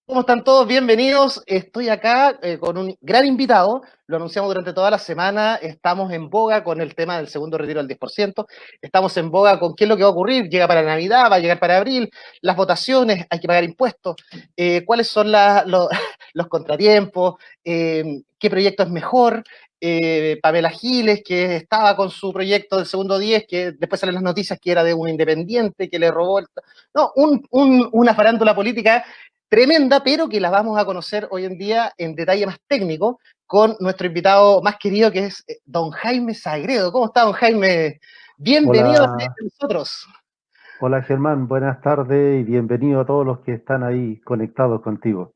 ¿Cómo están todos? Bienvenidos. Estoy acá con un gran invitado. Lo anunciamos durante toda la semana. Estamos en boga con el tema del segundo retiro del 10%. Estamos en boga con qué es lo que va a ocurrir. Llega para Navidad, va a llegar para abril, las votaciones, hay que pagar impuestos. ¿Cuáles son los contratiempos? ¿Qué proyecto es mejor? Pamela Giles, que estaba con su proyecto del segundo 10, que después salen las noticias que era de un independiente que le robó. No, una farándula política tremenda, pero que la vamos a conocer hoy en día en detalle más técnico con nuestro invitado más querido, que es don Jaime Sagredo. ¿Cómo está, don Jaime? Bienvenido a Hola, nosotros. hola Germán, buenas tardes y bienvenido a todos los que están ahí conectados contigo.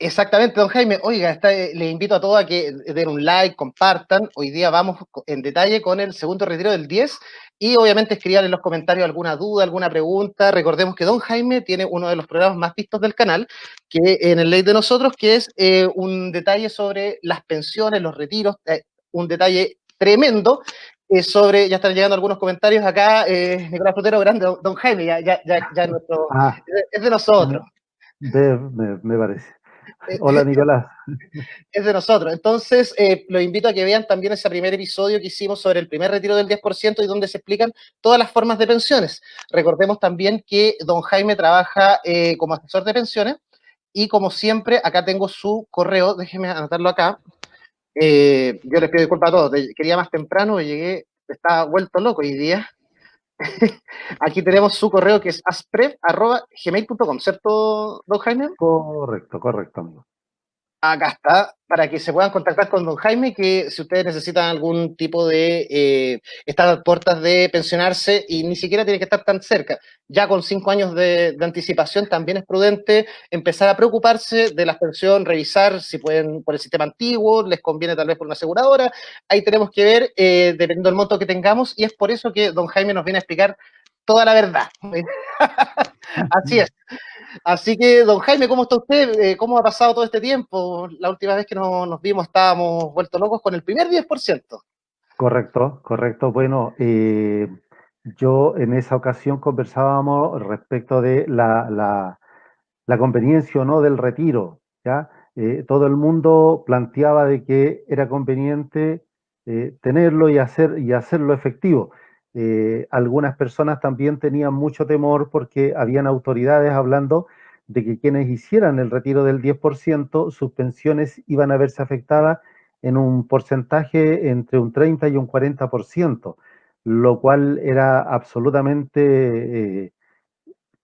Exactamente, don Jaime. Oiga, le invito a todos a que den un like, compartan. Hoy día vamos en detalle con el segundo retiro del 10 y obviamente escriban en los comentarios alguna duda, alguna pregunta. Recordemos que don Jaime tiene uno de los programas más vistos del canal, que en el Ley de Nosotros, que es un detalle sobre las pensiones, los retiros, un detalle tremendo. Ya están llegando algunos comentarios acá, Nicolás Frutero, grande, don Jaime, ya Ah, es de nosotros. me parece. Hola Nicolás. Es de nosotros. Entonces, los invito a que vean también ese primer episodio que hicimos sobre el primer retiro del 10% y donde se explican todas las formas de pensiones. Recordemos también que don Jaime trabaja como asesor de pensiones y como siempre, acá tengo su correo, déjenme anotarlo acá. Yo les pido disculpas a todos, quería más temprano, llegué, estaba vuelto loco hoy día. Aquí tenemos su correo que es asprev@gmail.com, ¿cierto, don Jaime? Correcto, correcto, amigo. Acá está, para que se puedan contactar con don Jaime, que si ustedes necesitan algún tipo de, estar a puertas de pensionarse y ni siquiera tiene que estar tan cerca, ya con 5 años de anticipación también es prudente empezar a preocuparse de la pensión, revisar si pueden por el sistema antiguo, les conviene tal vez por una aseguradora, ahí tenemos que ver, dependiendo del monto que tengamos, y es por eso que don Jaime nos viene a explicar toda la verdad. Así es. Así que, don Jaime, ¿cómo está usted? ¿Cómo ha pasado todo este tiempo? La última vez que nos vimos estábamos vueltos locos con el primer 10%. Correcto, correcto. Bueno, yo en esa ocasión conversábamos respecto de la conveniencia o no del retiro, ¿ya? Todo el mundo planteaba de que era conveniente tenerlo y hacerlo efectivo. Algunas personas también tenían mucho temor porque habían autoridades hablando de que quienes hicieran el retiro del 10%, sus pensiones iban a verse afectadas en un porcentaje entre un 30 y un 40%, lo cual era absolutamente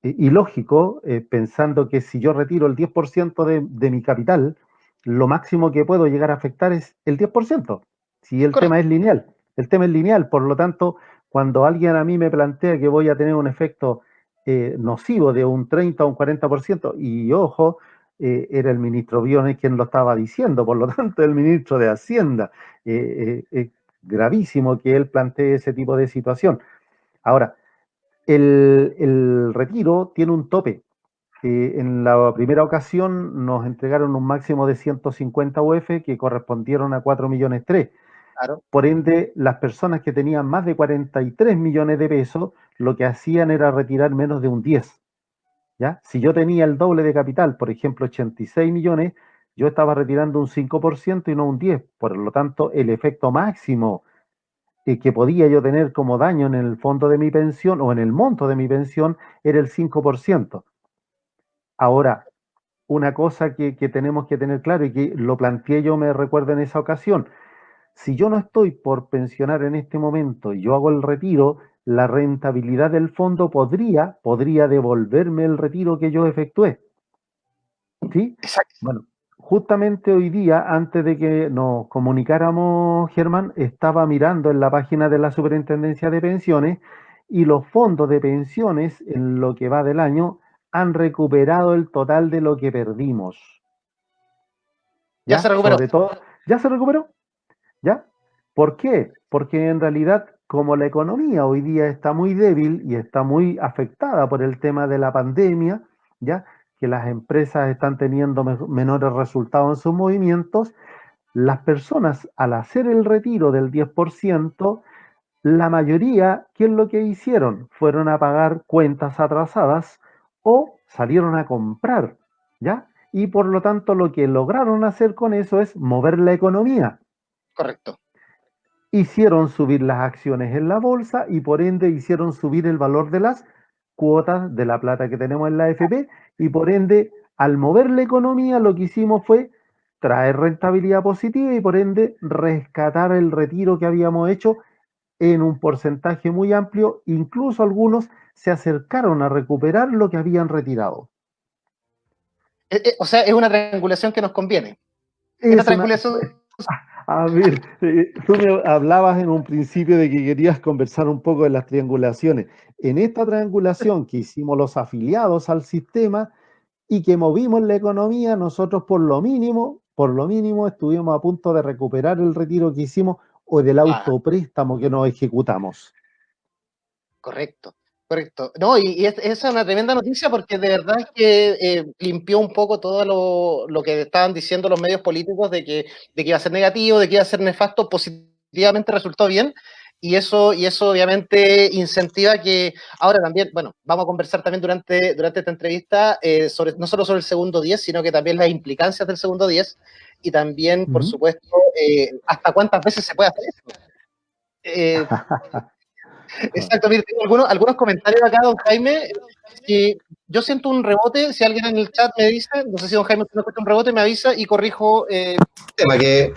ilógico, pensando que si yo retiro el 10% de mi capital, lo máximo que puedo llegar a afectar es el 10%, si el tema Correcto. es lineal. El tema es lineal, por lo tanto, cuando alguien a mí me plantea que voy a tener un efecto nocivo de un 30 o un 40%, y ojo, era el ministro Briones quien lo estaba diciendo, por lo tanto, el ministro de Hacienda. Gravísimo que él plantee ese tipo de situación. Ahora, el retiro tiene un tope. En la primera ocasión nos entregaron un máximo de 150 UF que correspondieron a 4 millones 3. Claro. Por ende, las personas que tenían más de 43 millones de pesos, lo que hacían era retirar menos de un 10. ¿Ya? Si yo tenía el doble de capital, por ejemplo, 86 millones, yo estaba retirando un 5% y no un 10. Por lo tanto, el efecto máximo que podía yo tener como daño en el fondo de mi pensión o en el monto de mi pensión era el 5%. Ahora, una cosa que tenemos que tener claro y que lo planteé yo, me recuerdo en esa ocasión, si yo no estoy por pensionar en este momento y yo hago el retiro, la rentabilidad del fondo podría devolverme el retiro que yo efectué. ¿Sí? Exacto. Bueno, justamente hoy día, antes de que nos comunicáramos, Germán, estaba mirando en la página de la Superintendencia de Pensiones y los fondos de pensiones en lo que va del año han recuperado el total de lo que perdimos. Ya se ¿Ya? recuperó. Sobre todo, ¿ya se recuperó? ¿Ya? ¿Por qué? Porque en realidad, como la economía hoy día está muy débil y está muy afectada por el tema de la pandemia, ¿ya? Que las empresas están teniendo menores resultados en sus movimientos, las personas al hacer el retiro del 10%, la mayoría, ¿qué es lo que hicieron? Fueron a pagar cuentas atrasadas o salieron a comprar. ¿ya? Y por lo tanto lo que lograron hacer con eso es mover la economía. Correcto. Hicieron subir las acciones en la bolsa y por ende hicieron subir el valor de las cuotas de la plata que tenemos en la AFP y por ende al mover la economía lo que hicimos fue traer rentabilidad positiva y por ende rescatar el retiro que habíamos hecho en un porcentaje muy amplio, incluso algunos se acercaron a recuperar lo que habían retirado. O sea, es una triangulación que nos conviene. Esta Es una, triangulación, a ver, tú me hablabas en un principio de que querías conversar un poco de las triangulaciones. En esta triangulación que hicimos los afiliados al sistema y que movimos la economía, nosotros por lo mínimo estuvimos a punto de recuperar el retiro que hicimos o del ah, autopréstamo que nos ejecutamos. correcto, correcto. No, esa es una tremenda noticia porque de verdad es que limpió un poco todo lo que estaban diciendo los medios políticos de que iba a ser negativo, de que iba a ser nefasto, positivamente resultó bien. Y eso obviamente incentiva que ahora también, bueno, vamos a conversar también durante esta entrevista no solo sobre el segundo 10, sino que también las implicancias del segundo 10 y también, por Ujú. supuesto, hasta cuántas veces se puede hacer esto. Eh, Exacto, mire, tengo algunos comentarios acá, don Jaime. Si yo siento un rebote, si alguien en el chat me dice, no sé si don Jaime no escucha un rebote, me avisa y corrijo tema que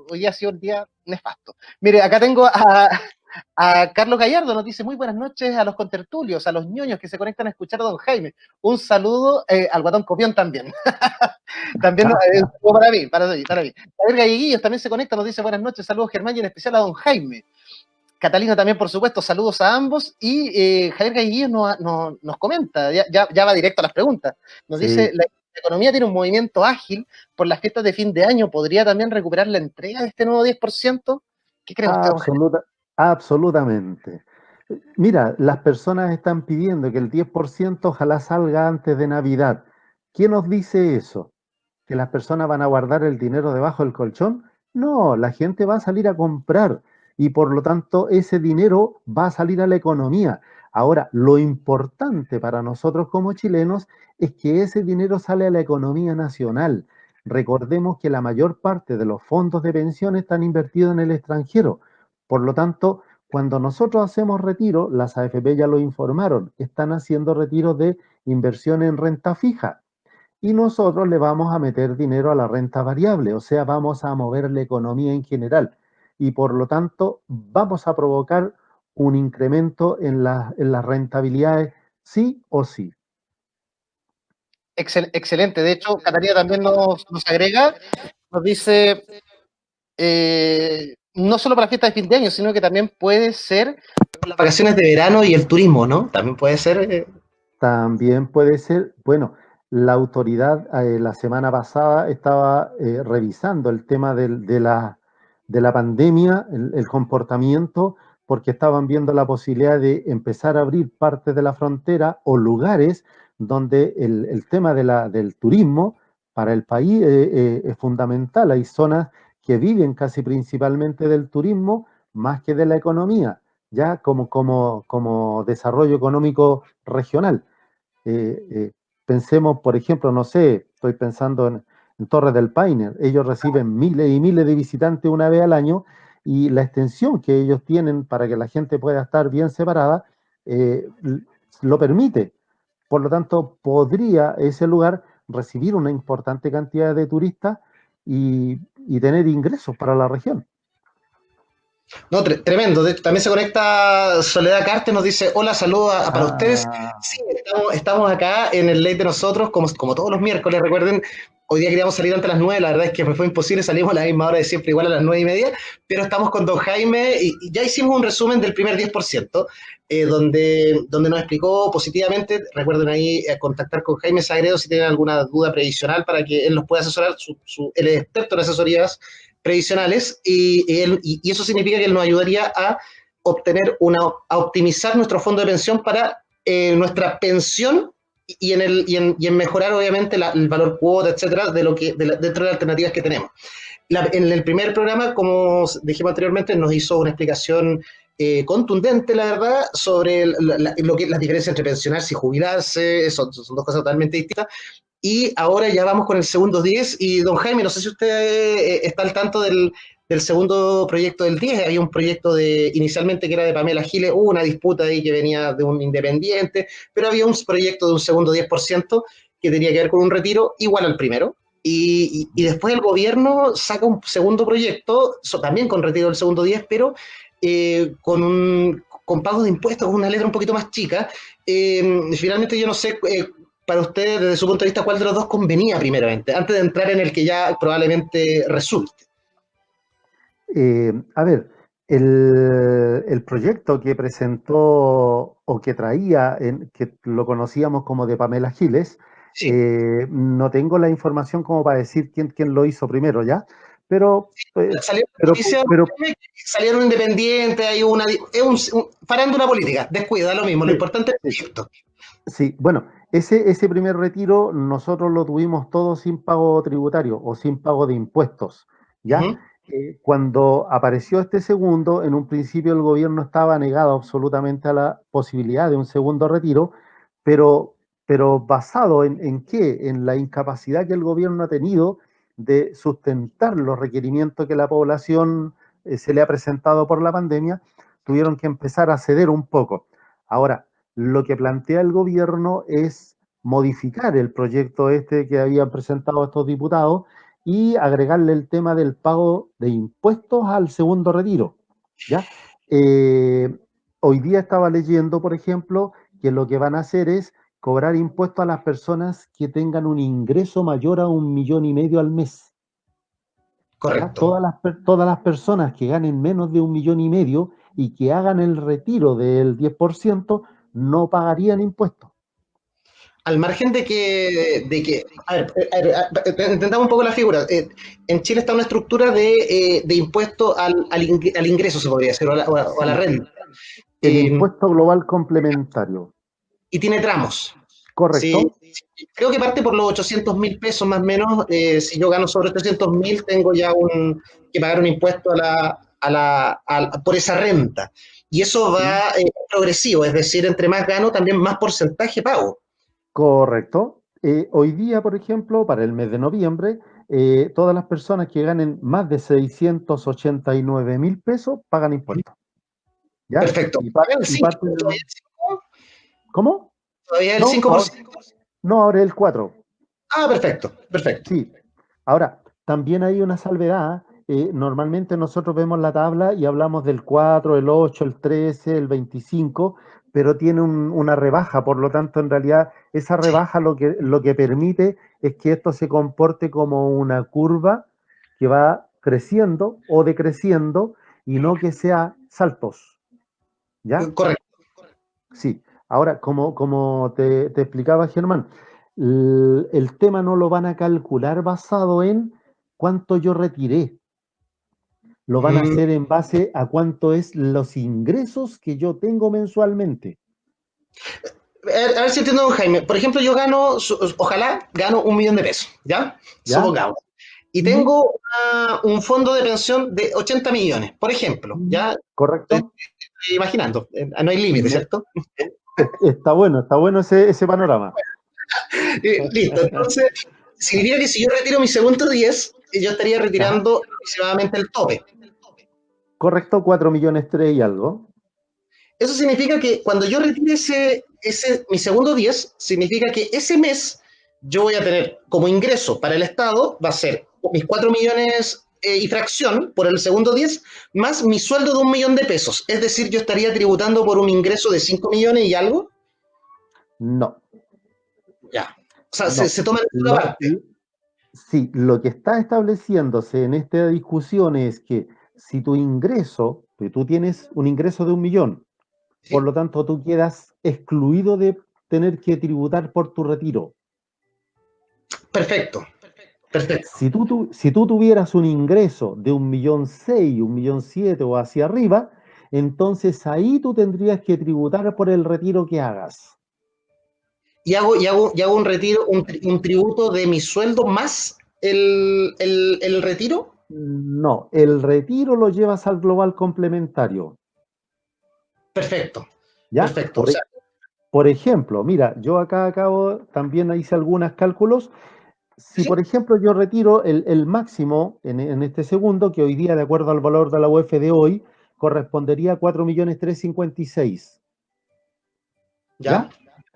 hoy día ha sido el día nefasto. Mire, acá tengo a Carlos Gallardo, nos dice muy buenas noches a los contertulios, a los ñoños que se conectan a escuchar a don Jaime. Un saludo al guatón copión también. También un saludo para mí. Javier Galleguillos también se conecta, nos dice buenas noches, saludos Germán y en especial a don Jaime. Catalina también, por supuesto, saludos a ambos. Y Javier Gaiguillo nos comenta, ya va directo a las preguntas. Nos dice, Sí, la economía tiene un movimiento ágil por las fiestas de fin de año. ¿Podría también recuperar la entrega de este nuevo 10%? ¿Qué cree usted, don Javier? absoluta, absolutamente. Mira, las personas están pidiendo que el 10% ojalá salga antes de Navidad. ¿Quién nos dice eso? ¿Que las personas van a guardar el dinero debajo del colchón? No, la gente va a salir a comprar y por lo tanto ese dinero va a salir a la economía. Ahora, lo importante para nosotros como chilenos es que ese dinero sale a la economía nacional. Recordemos que la mayor parte de los fondos de pensión están invertidos en el extranjero. Por lo tanto, cuando nosotros hacemos retiro, las AFP ya lo informaron, están haciendo retiros de inversión en renta fija y nosotros le vamos a meter dinero a la renta variable, o sea, vamos a mover la economía en general y por lo tanto vamos a provocar un incremento en las rentabilidades sí o sí. Excelente. De hecho, Catalina también nos agrega, nos dice, no solo para fiestas de fin de año, sino que también puede ser por las vacaciones de verano y el turismo, ¿no? También puede ser. También puede ser, bueno, la autoridad la semana pasada estaba revisando el tema de la pandemia, el comportamiento, porque estaban viendo la posibilidad de empezar a abrir partes de la frontera o lugares donde el tema del turismo para el país es fundamental. Hay zonas que viven casi principalmente del turismo más que de la economía, ya como desarrollo económico regional. Eh, eh, Pensemos, por ejemplo, no sé, estoy pensando en Torres del Paine, ellos reciben miles y miles de visitantes una vez al año y la extensión que ellos tienen para que la gente pueda estar bien separada eh, lo permite. Por lo tanto, podría ese lugar recibir una importante cantidad de turistas y tener ingresos para la región. No, tremendo. También se conecta Soledad Carte, nos dice, hola, saludos para ustedes. Ah, Sí, estamos acá en el late de nosotros, como todos los miércoles, recuerden, hoy día queríamos salir antes de las 9, la verdad es que me fue imposible, salimos a la misma hora de siempre, igual a las 9:30, pero estamos con don Jaime y ya hicimos un resumen del primer 10%, donde nos explicó positivamente, recuerden ahí contactar con Jaime Sagredo si tienen alguna duda previsional para que él los pueda asesorar, él es experto en asesorías previsionales y eso significa que él nos ayudaría a a optimizar nuestro fondo de pensión para nuestra pensión y en mejorar obviamente el valor cuota, etcétera, dentro de las alternativas que tenemos. En el primer programa, como dijimos anteriormente, nos hizo una explicación contundente, la verdad, sobre lo que las diferencias entre pensionarse y jubilarse, son dos cosas totalmente distintas. y ahora ya vamos con el segundo 10. Y don Jaime, no sé si usted está al tanto del segundo proyecto del 10. Había un proyecto inicialmente que era de Pamela Giles, hubo una disputa ahí que venía de un independiente, pero había un proyecto de un segundo 10% que tenía que ver con un retiro igual al primero. Y después el gobierno saca un segundo proyecto, también con retiro del segundo 10, pero con pago de impuestos, con una letra un poquito más chica. Finalmente yo no sé para usted, desde su punto de vista, cuál de los dos convenía primeramente, antes de entrar en el que ya probablemente resulte. A ver, el proyecto que presentó o que traía, que lo conocíamos como de Pamela Giles, Sí. no tengo la información como para decir quién lo hizo primero, ¿ya? Pero, Salieron pero, noticias, pero, salieron independientes, hay farándula política, descuida, lo mismo, lo sí, importante es el sí. proyecto. Sí, bueno, ese primer retiro nosotros lo tuvimos todo sin pago tributario o sin pago de impuestos, Uh ¿ya? -huh. Cuando apareció este segundo, en un principio el gobierno estaba negado absolutamente a la posibilidad de un segundo retiro, pero, pero basado en qué? En la incapacidad que el gobierno ha tenido de sustentar los requerimientos que la población se le ha presentado por la pandemia, tuvieron que empezar a ceder un poco. Ahora, lo que plantea el gobierno es modificar el proyecto este que habían presentado estos diputados y agregarle el tema del pago de impuestos al segundo retiro. ¿Ya? Eh, Hoy día estaba leyendo, por ejemplo, que lo que van a hacer es cobrar impuestos a las personas que tengan un ingreso mayor a 1,5 millones al mes. ¿Ya? Correcto. Todas las personas que ganen menos de 1,5 millones y que hagan el retiro del 10% no pagarían impuestos. Al margen a ver, entendamos un poco la figura. En Chile está una estructura de impuesto al ingreso, se podría decir, o a la Sí, renta. el Eh, impuesto global complementario. y tiene tramos. Sí, ¿Correcto? creo que parte por los 800.000 pesos más o menos. Si yo gano sobre 300.000, tengo ya que pagar un impuesto por esa renta. Y eso Sí. va progresivo, es decir, entre más gano, también más porcentaje pago. Correcto. Hoy día, por ejemplo, para el mes de noviembre, todas las personas que ganen más de 689,000 pesos pagan impuestos. ¿Ya? Perfecto. El Y 5, parte de todavía los... ¿Cómo? el No, 5%. no, ahora es el 4. Ah, perfecto, perfecto. Sí. Ahora, también hay una salvedad. Normalmente nosotros vemos la tabla y hablamos del 4, el 8, el 13, el 25, pero tiene una rebaja. Por lo tanto, en realidad, esa Sí, rebaja lo que permite es que esto se comporte como una curva que va creciendo o decreciendo y no que sea saltos. ¿Ya? correcto. Sí, ahora, como te explicaba Germán, el tema no lo van a calcular basado en cuánto yo retiré, lo van a Mm, hacer en base a cuánto es los ingresos que yo tengo mensualmente. a ver si entiendo, don Jaime. Por ejemplo, yo gano, ojalá, gano 1.000.000 de pesos, ¿ya? ¿Ya? Supongamos. Y Ujú. tengo un fondo de pensión de 80 millones, por ejemplo, ¿ya? Estoy ¿Correcto? imaginando, no hay límite, Me- ¿cierto? está bueno ese panorama. Listo, entonces, significa que si yo retiro mi segundo 10, yo estaría Ajá. retirando aproximadamente el tope. Correcto, 4,3 millones y algo. Eso significa que cuando yo retire mi segundo 10, significa que ese mes yo voy a tener como ingreso para el Estado, va a ser mis 4 millones y fracción por el segundo 10, más mi sueldo de 1.000.000 de pesos. Es decir, yo estaría tributando por un ingreso de 5 millones y algo. No, Ya. O sea, se, no. se toma en una Lo, parte. Sí, lo que está estableciéndose en esta discusión es que si tu ingreso, que tú tienes un ingreso de 1 millón, por ¿Sí? lo tanto tú quedas excluido de tener que tributar por tu retiro. Perfecto, perfecto. Si tú tuvieras un ingreso de 1,600,000, 1,700,000 o hacia arriba, entonces ahí tú tendrías que tributar por el retiro que hagas. Y hago un retiro, un tributo de mi sueldo más el retiro. No, el retiro lo llevas al global complementario, Perfecto, ¿ya? perfecto. O sea, por ejemplo, mira, yo acá acabo, también hice algunos cálculos. Si, ¿Sí? por ejemplo, yo retiro el máximo en este segundo, que hoy día, de acuerdo al valor de la UF de hoy, correspondería a 4.356.000, ¿Ya? ¿ya?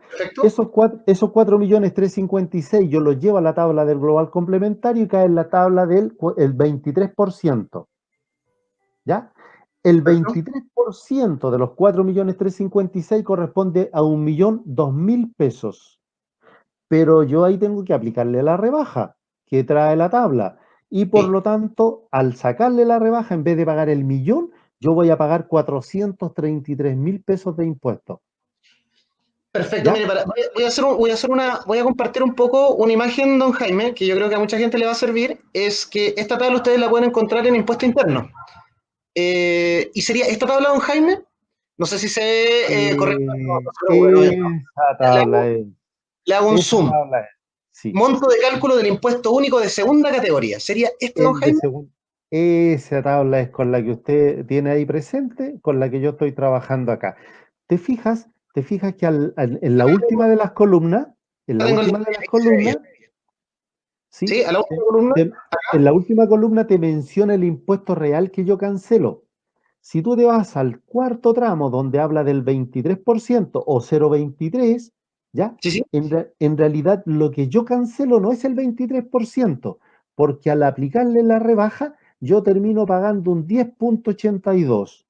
Perfecto. Esos 4.356.000 yo los llevo a la tabla del global complementario y cae en la tabla el 23%, ¿ya? El Perfecto. 23% de los 4.356.000 corresponde a 1.002.000 pesos. Pero yo ahí tengo que aplicarle la rebaja que trae la tabla. Y por Sí. lo tanto, al sacarle la rebaja, en vez de pagar el millón, yo voy a pagar 433.000 pesos de impuestos. Perfecto, ¿Ya? mire, voy a compartir un poco una imagen, don Jaime, que yo creo que a mucha gente le va a servir, es que esta tabla ustedes la pueden encontrar en impuesto interno. Y sería esta tabla, don Jaime, no sé si se ve correcto, no se preocupe, Esa le tabla hago, es. le hago un Esa zoom. tabla es. Sí. Monto de cálculo del impuesto único de segunda categoría. ¿Sería este, don El de Jaime? segundo. Esa tabla es con la que usted tiene ahí presente, con la que yo estoy trabajando acá. ¿Te fijas? ¿Te fijas que en la última de las columnas, en Ya la tengo el última de las columnas, ¿sí? ¿sí? A la última columna. Te- en la última columna te menciona el impuesto real que yo cancelo. Si tú te vas al cuarto tramo donde habla del 23% o 0,23, ¿ya? Sí, sí. En realidad lo que yo cancelo no es el 23%, porque al aplicarle la rebaja yo termino pagando un 10,82.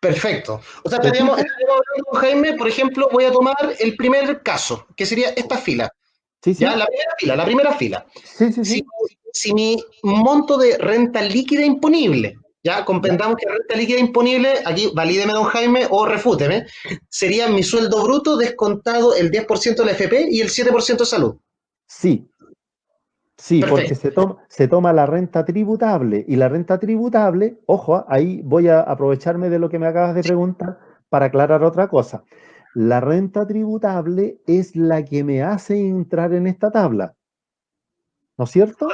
Perfecto. O sea, ¿Te estaríamos, fijas? estaríamos hablando con Jaime, por ejemplo, voy a tomar el primer caso, que sería esta fila. Sí, ¿Ya? sí, La primera fila, la primera fila. sí, sí, Si, sí, si mi monto de renta líquida imponible, ya ya. comprendamos que renta líquida imponible, aquí valídeme don Jaime o refúteme, sería mi sueldo bruto descontado el 10% de la FP y el 7% de salud. Sí, sí, porque Perfecto. se toma la renta tributable y la renta tributable, ojo, ahí voy a aprovecharme de lo que me acabas de preguntar para aclarar otra cosa. La renta tributable es la que me hace entrar en esta tabla, ¿no es cierto?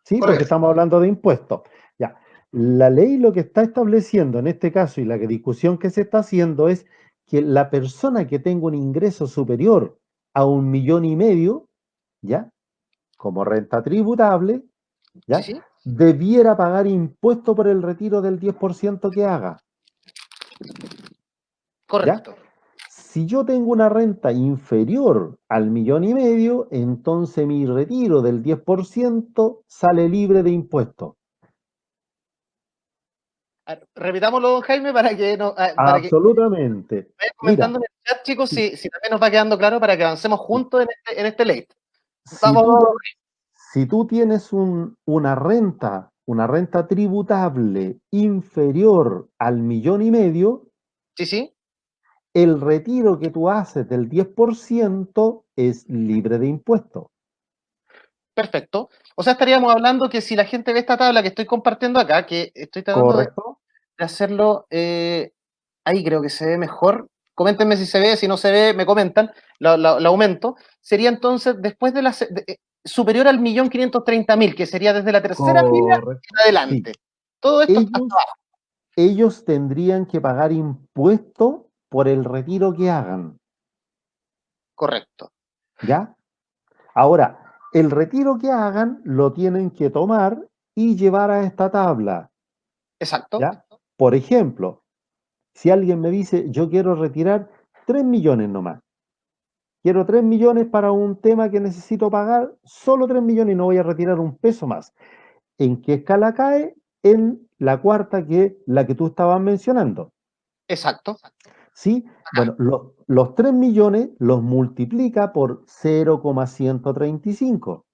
Sí, porque Correcto. estamos hablando de impuestos. Ya, la ley lo que está estableciendo en este caso y la discusión que se está haciendo es que la persona que tenga un ingreso superior a 1,5 millones, ¿ya? Como renta tributable, Sí, ¿ya? sí. Debiera pagar impuesto por el retiro del 10% que haga, ¿ya? Correcto. Si yo tengo una renta inferior al 1,5 millones, entonces mi retiro del 10% sale libre de impuestos. A ver, repitámoslo, don Jaime, para que Absolutamente. vayan Mira, comentando en el chat, chicos, si, si también nos va quedando claro para que avancemos si, juntos en este late. si Vamos, tú, vamos. si tú tienes una renta tributable inferior al 1,5 millones, Sí, sí. el retiro que tú haces del 10% es libre de impuestos. Perfecto. O sea, estaríamos hablando que si la gente ve esta tabla que estoy compartiendo acá, que estoy tratando de ¿Correcto? hacerlo, ahí creo que se ve mejor. Coméntenme si se ve, si no se ve, me comentan, lo aumento. Sería entonces después superior al 1.530.000, que sería desde la tercera fila Correcto. en Sí. adelante. Todo esto hasta Ellos, abajo. ellos tendrían que pagar impuesto por el retiro que hagan, Correcto. ¿ya? Ahora, el retiro que hagan lo tienen que tomar y llevar a esta tabla, Exacto. ¿ya? Por ejemplo, si alguien me dice, yo quiero retirar 3 millones nomás, quiero 3 millones para un tema que necesito pagar, solo 3 millones y no voy a retirar un peso más. ¿En qué escala cae? En la cuarta, que es la que tú estabas mencionando. Exacto. ¿Sí? Bueno, los 3 millones los multiplica por 0,135,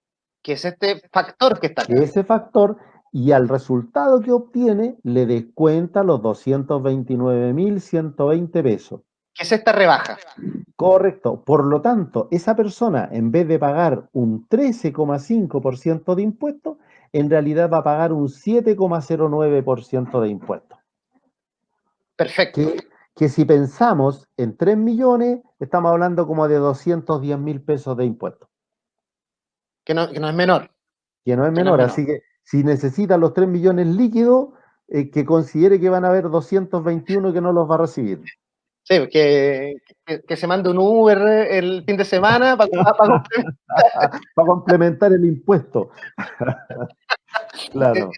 Que es este factor que está que acá. ese factor, y al resultado que obtiene le descuenta los 229.120 pesos. Que es esta rebaja. Correcto. Por lo tanto, esa persona, en vez de pagar un 13,5% de impuestos, en realidad va a pagar un 7,09% de impuestos. Perfecto. Que si pensamos en 3 millones, estamos hablando como de 210.000 pesos de impuestos, Que no es menor. que no es Que no es menor. menor. Así que si necesita los 3 millones líquidos, que considere que van a haber 221 que no los va a recibir. Sí, que se mande un Uber el fin de semana para Para complementar el impuesto. Claro.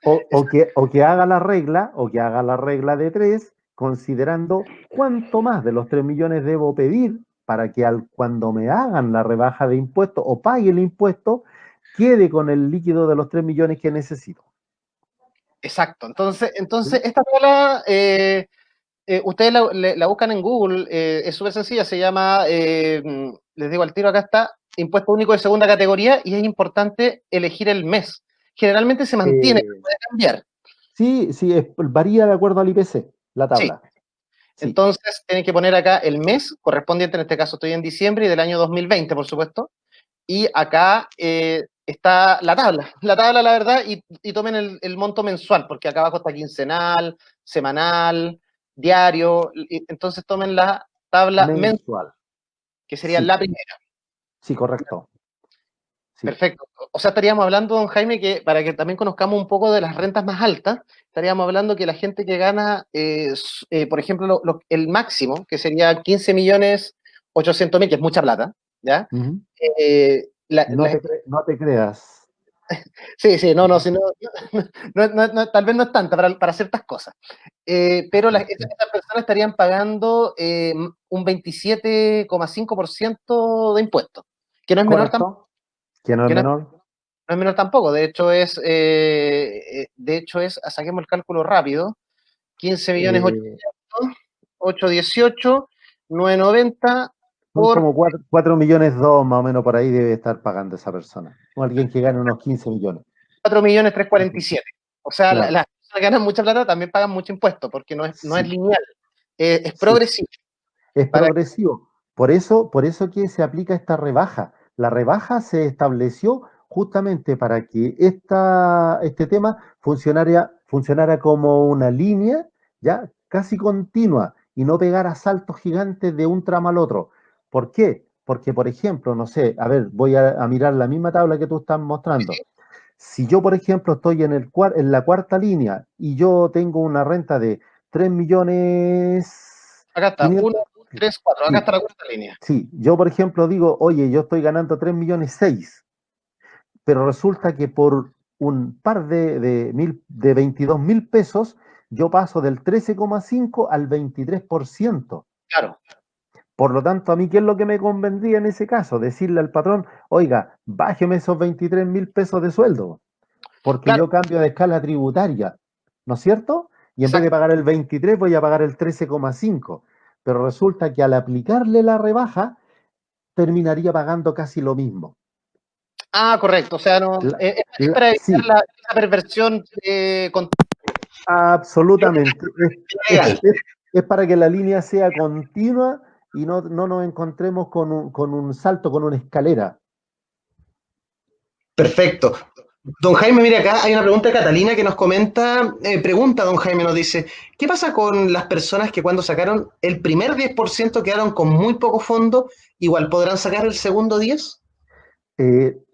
O que haga la regla, o que haga la regla de tres, considerando cuánto más de los 3 millones debo pedir para que cuando me hagan la rebaja de impuestos o pague el impuesto, quede con el líquido de los 3 millones que necesito. Exacto. Entonces ¿Sí? esta tabla, ustedes la buscan en Google, es súper sencilla, se llama, les digo al tiro, acá está, impuesto único de segunda categoría, y es importante elegir el mes. Generalmente se mantiene, pero Eh, puede cambiar. sí, sí, varía de acuerdo al IPC, la Sí. tabla. Sí. Entonces tienen que poner acá el mes correspondiente, en este caso estoy en diciembre y del año 2020, por supuesto. Y acá está la tabla. La tabla, la verdad, y tomen el monto mensual, porque acá abajo está quincenal, semanal, diario. Entonces tomen la tabla mensual, Mensual. que sería Sí, la primera. sí, correcto. Sí. Perfecto. O sea, estaríamos hablando, don Jaime, que para que también conozcamos un poco de las rentas más altas, estaríamos hablando que la gente que gana, por ejemplo, el máximo, que sería 15.800.000, que es mucha plata, ¿ya? Ujú. La, No la, no te creas. Sí, sí, no, no, si no, tal vez no es tanta para ciertas cosas. Pero estas personas estarían pagando un 27,5% de impuestos, que no es menor tampoco, Correcto. ¿Quién no es que no es, menor? no es menor tampoco. De hecho es, saquemos el cálculo rápido, 15 millones Eh, 800, 818, 990 Son por como 4 millones dos más o menos por ahí debe estar pagando esa persona. O alguien que gane unos 15 millones. 4.347.000. O sea, Claro. las personas que ganan mucha plata también pagan mucho impuesto, porque no es Sí, lineal, es sí. progresivo. Es Para, progresivo. Por eso que se aplica esta rebaja. La rebaja se estableció justamente para que este tema funcionara como una línea, ya casi continua y no pegara saltos gigantes de un tramo al otro. ¿Por qué? Porque, por ejemplo, no sé, a ver, voy a mirar la misma tabla que tú estás mostrando. Si yo, por ejemplo, estoy en la cuarta línea y yo tengo una renta de 3 millones acá está, 1, 500, 3, 4, acá sí, está la cuarta línea. sí, yo, por ejemplo, digo, oye, yo estoy ganando 3 millones 6, pero resulta que por un par de 22.000 pesos, yo paso del 13,5 al 23%. Claro, Por lo tanto, a mí, ¿qué es lo que me convendría en ese caso? Decirle al patrón, oiga, bájeme esos 23.000 pesos de sueldo, porque claro, yo cambio de escala tributaria, ¿no es cierto? Y en vez de exacto. pagar el 23, voy a pagar el 13,5. Pero resulta que al aplicarle la rebaja, terminaría pagando casi lo mismo. Ah, correcto, o sea, no, es para evitar Sí, esa perversión absolutamente. legal. Es para que la línea sea continua y no nos encontremos con un salto, con una escalera. Perfecto. Don Jaime, mira acá, hay una pregunta de Catalina que nos comenta, pregunta don Jaime, nos dice, ¿qué pasa con las personas que cuando sacaron el primer 10% quedaron con muy poco fondo, igual podrán sacar el segundo 10?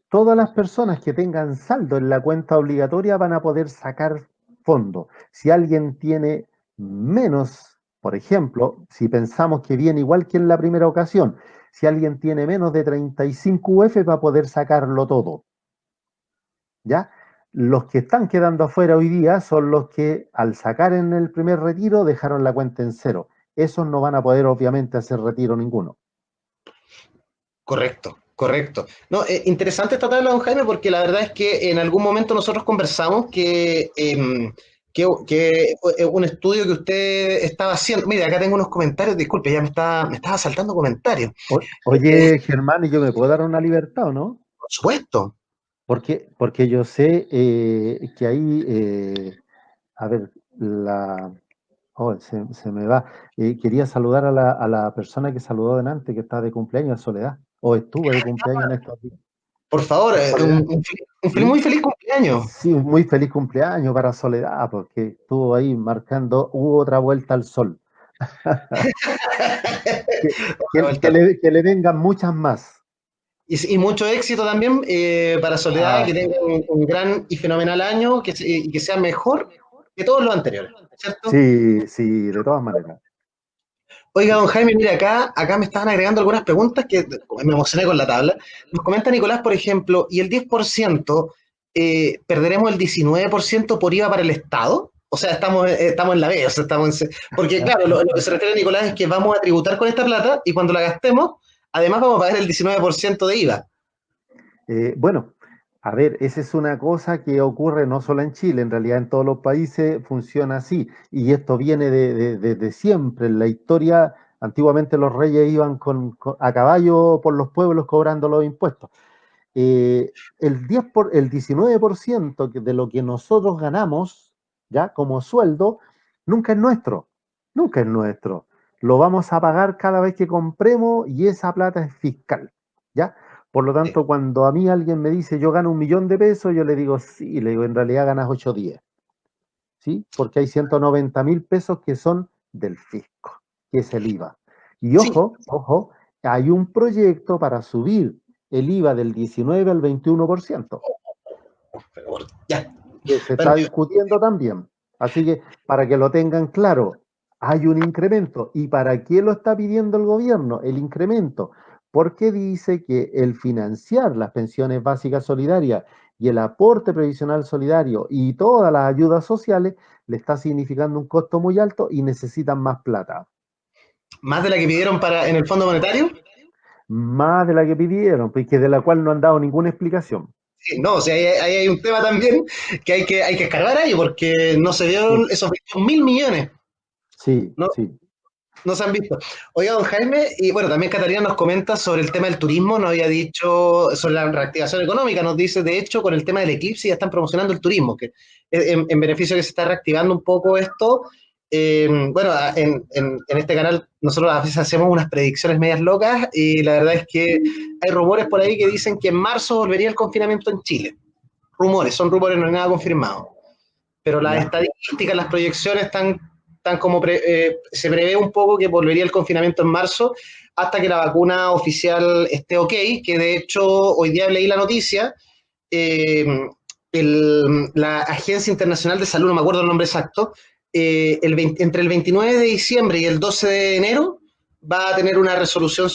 Todas las personas que tengan saldo en la cuenta obligatoria van a poder sacar fondo. Si alguien tiene menos, por ejemplo, si pensamos que viene igual que en la primera ocasión, si alguien tiene menos de 35 UF va a poder sacarlo todo. ¿Ya? Los que están quedando afuera hoy día son los que al sacar en el primer retiro dejaron la cuenta en cero. Esos no van a poder obviamente hacer retiro ninguno. Correcto, correcto. No, interesante esta tabla, don Jaime, porque la verdad es que en algún momento nosotros conversamos que un estudio que usted estaba haciendo. Mire, acá tengo unos comentarios, disculpe, me estaba saltando comentarios. Oye, Germán, ¿y yo me puedo dar una libertad o no? Por supuesto. Porque yo sé que ahí, a ver, se me va. Quería saludar a la persona que saludó delante, que está de cumpleaños, Soledad, o estuvo de cumpleaños en estos días. Por favor, Soledad, muy ¿sí? feliz cumpleaños. Sí, muy feliz cumpleaños para Soledad, porque estuvo ahí marcando, hubo otra vuelta al sol. Que, Otra vuelta. que le vengan muchas más. Y mucho éxito también para Soledad, Ah, que tenga un gran y fenomenal año y que sea mejor que todos los anteriores, ¿cierto? sí, sí, de todas maneras. Oiga, don Jaime, mire, acá me estaban agregando algunas preguntas que me emocioné con la tabla. Nos comenta Nicolás, por ejemplo, ¿y el 10% perderemos el 19% por IVA para el Estado? O sea, estamos en la B, o sea, porque claro, lo que se refiere a Nicolás es que vamos a tributar con esta plata y cuando la gastemos, además vamos a pagar el 19% de IVA. Bueno, a ver, esa es una cosa que ocurre no solo en Chile, en realidad en todos los países funciona así, y esto viene de siempre. En la historia, antiguamente los reyes iban a caballo por los pueblos cobrando los impuestos. El 19% de lo que nosotros ganamos, ya como sueldo, nunca es nuestro, nunca es nuestro. Lo vamos a pagar cada vez que compremos y esa plata es fiscal, ¿ya? Por lo Sí. tanto, cuando a mí alguien me dice yo gano 1.000.000 de pesos, yo le digo sí, le digo en realidad ganas 8 días, ¿sí? Porque hay 190.000 pesos que son del fisco, que es el IVA. Y Sí, ojo, ojo, hay un proyecto para subir el IVA del 19 al 21%, ya. que se Bueno, está discutiendo también. Así que para que lo tengan claro, hay un incremento. ¿Y para qué lo está pidiendo el gobierno? El incremento. Porque dice que el financiar las pensiones básicas solidarias y el aporte previsional solidario y todas las ayudas sociales le está significando un costo muy alto y necesitan más plata. más de la que pidieron en el Fondo Monetario. Más de la que pidieron, pues que de la cual no han dado ninguna explicación. Sí, no, o sea, ahí hay un tema también que hay que escarbar ahí, porque no se Sí, dieron esos 21.000 millones, sí, no, sí. no se han visto. Oiga, don Jaime, y bueno, también Catalina nos comenta sobre el tema del turismo, nos había dicho sobre la reactivación económica, nos dice, de hecho, con el tema del eclipse ya están promocionando el turismo, que en beneficio que se está reactivando un poco esto. Bueno, en este canal nosotros a veces hacemos unas predicciones medias locas y la verdad es que hay rumores por ahí que dicen que en marzo volvería el confinamiento en Chile. Rumores, son rumores, no hay nada confirmado. Pero las ¿Ya? estadísticas, las proyecciones están como se prevé un poco que volvería el confinamiento en marzo hasta que la vacuna oficial esté ok, que de hecho hoy día leí la noticia, eh, la Agencia Internacional de Salud, no me acuerdo el nombre exacto, entre el 29 de diciembre y el 12 de enero va a tener una resolución.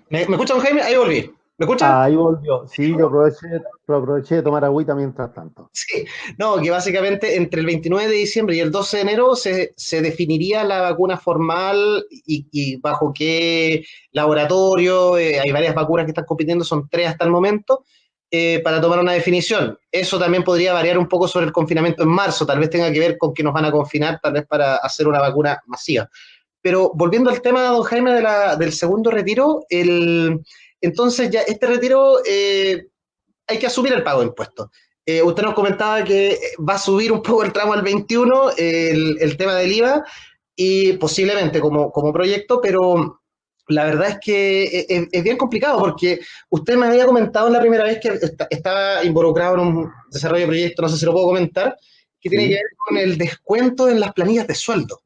¿Me escucha, don Jaime? Ahí volví. ¿Me escucha? Ahí volvió. Sí, yo aproveché de tomar agüita mientras tanto. Sí, no, que básicamente entre el 29 de diciembre y el 12 de enero se definiría la vacuna formal y bajo qué laboratorio. Hay varias vacunas que están compitiendo, son tres hasta el momento, para tomar una definición. Eso también podría variar un poco sobre el confinamiento en marzo, tal vez tenga que ver con que nos van a confinar, tal vez para hacer una vacuna masiva. Pero volviendo al tema, don Jaime, del segundo retiro, entonces ya este retiro hay que asumir el pago de impuestos. Usted nos comentaba que va a subir un poco el tramo al 21, el tema del IVA, y posiblemente como proyecto, pero la verdad es que es bien complicado porque usted me había comentado en la primera vez que estaba involucrado en un desarrollo de proyecto, no sé si lo puedo comentar, que tiene que Sí. ver con el descuento en las planillas de sueldo.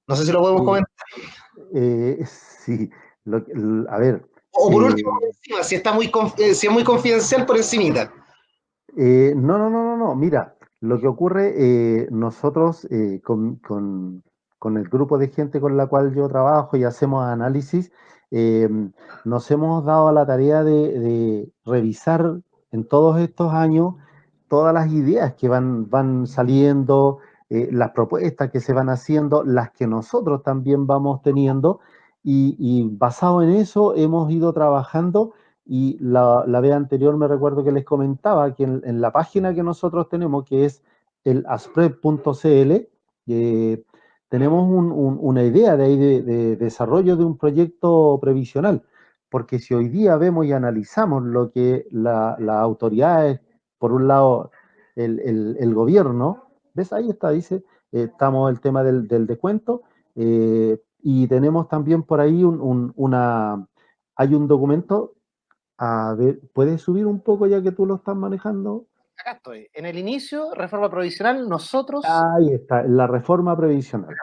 No sé si lo podemos Eh, comentar. sí. A ver, O por último, por eh, encima, si es muy confidencial, por encimita. no, no, no, no, no. Mira, lo que ocurre, nosotros con el grupo de gente con la cual yo trabajo y hacemos análisis, eh, nos hemos dado a la tarea de revisar en todos estos años todas las ideas que van saliendo, las propuestas que se van haciendo, las que nosotros también vamos teniendo, y basado en eso hemos ido trabajando. Y la vez anterior me recuerdo que les comentaba que en la página que nosotros tenemos, que es el aspred.cl, tenemos una idea de, ahí de desarrollo de un proyecto previsional. Porque si hoy día vemos y analizamos lo que las autoridades, por un lado el gobierno, ¿ves? Ahí está, dice, estamos el tema del descuento, y tenemos también por ahí hay un documento. A ver, ¿puedes subir un poco ya que tú lo estás manejando? acá estoy. En el inicio, reforma provisional, nosotros, Ahí está, la reforma previsional.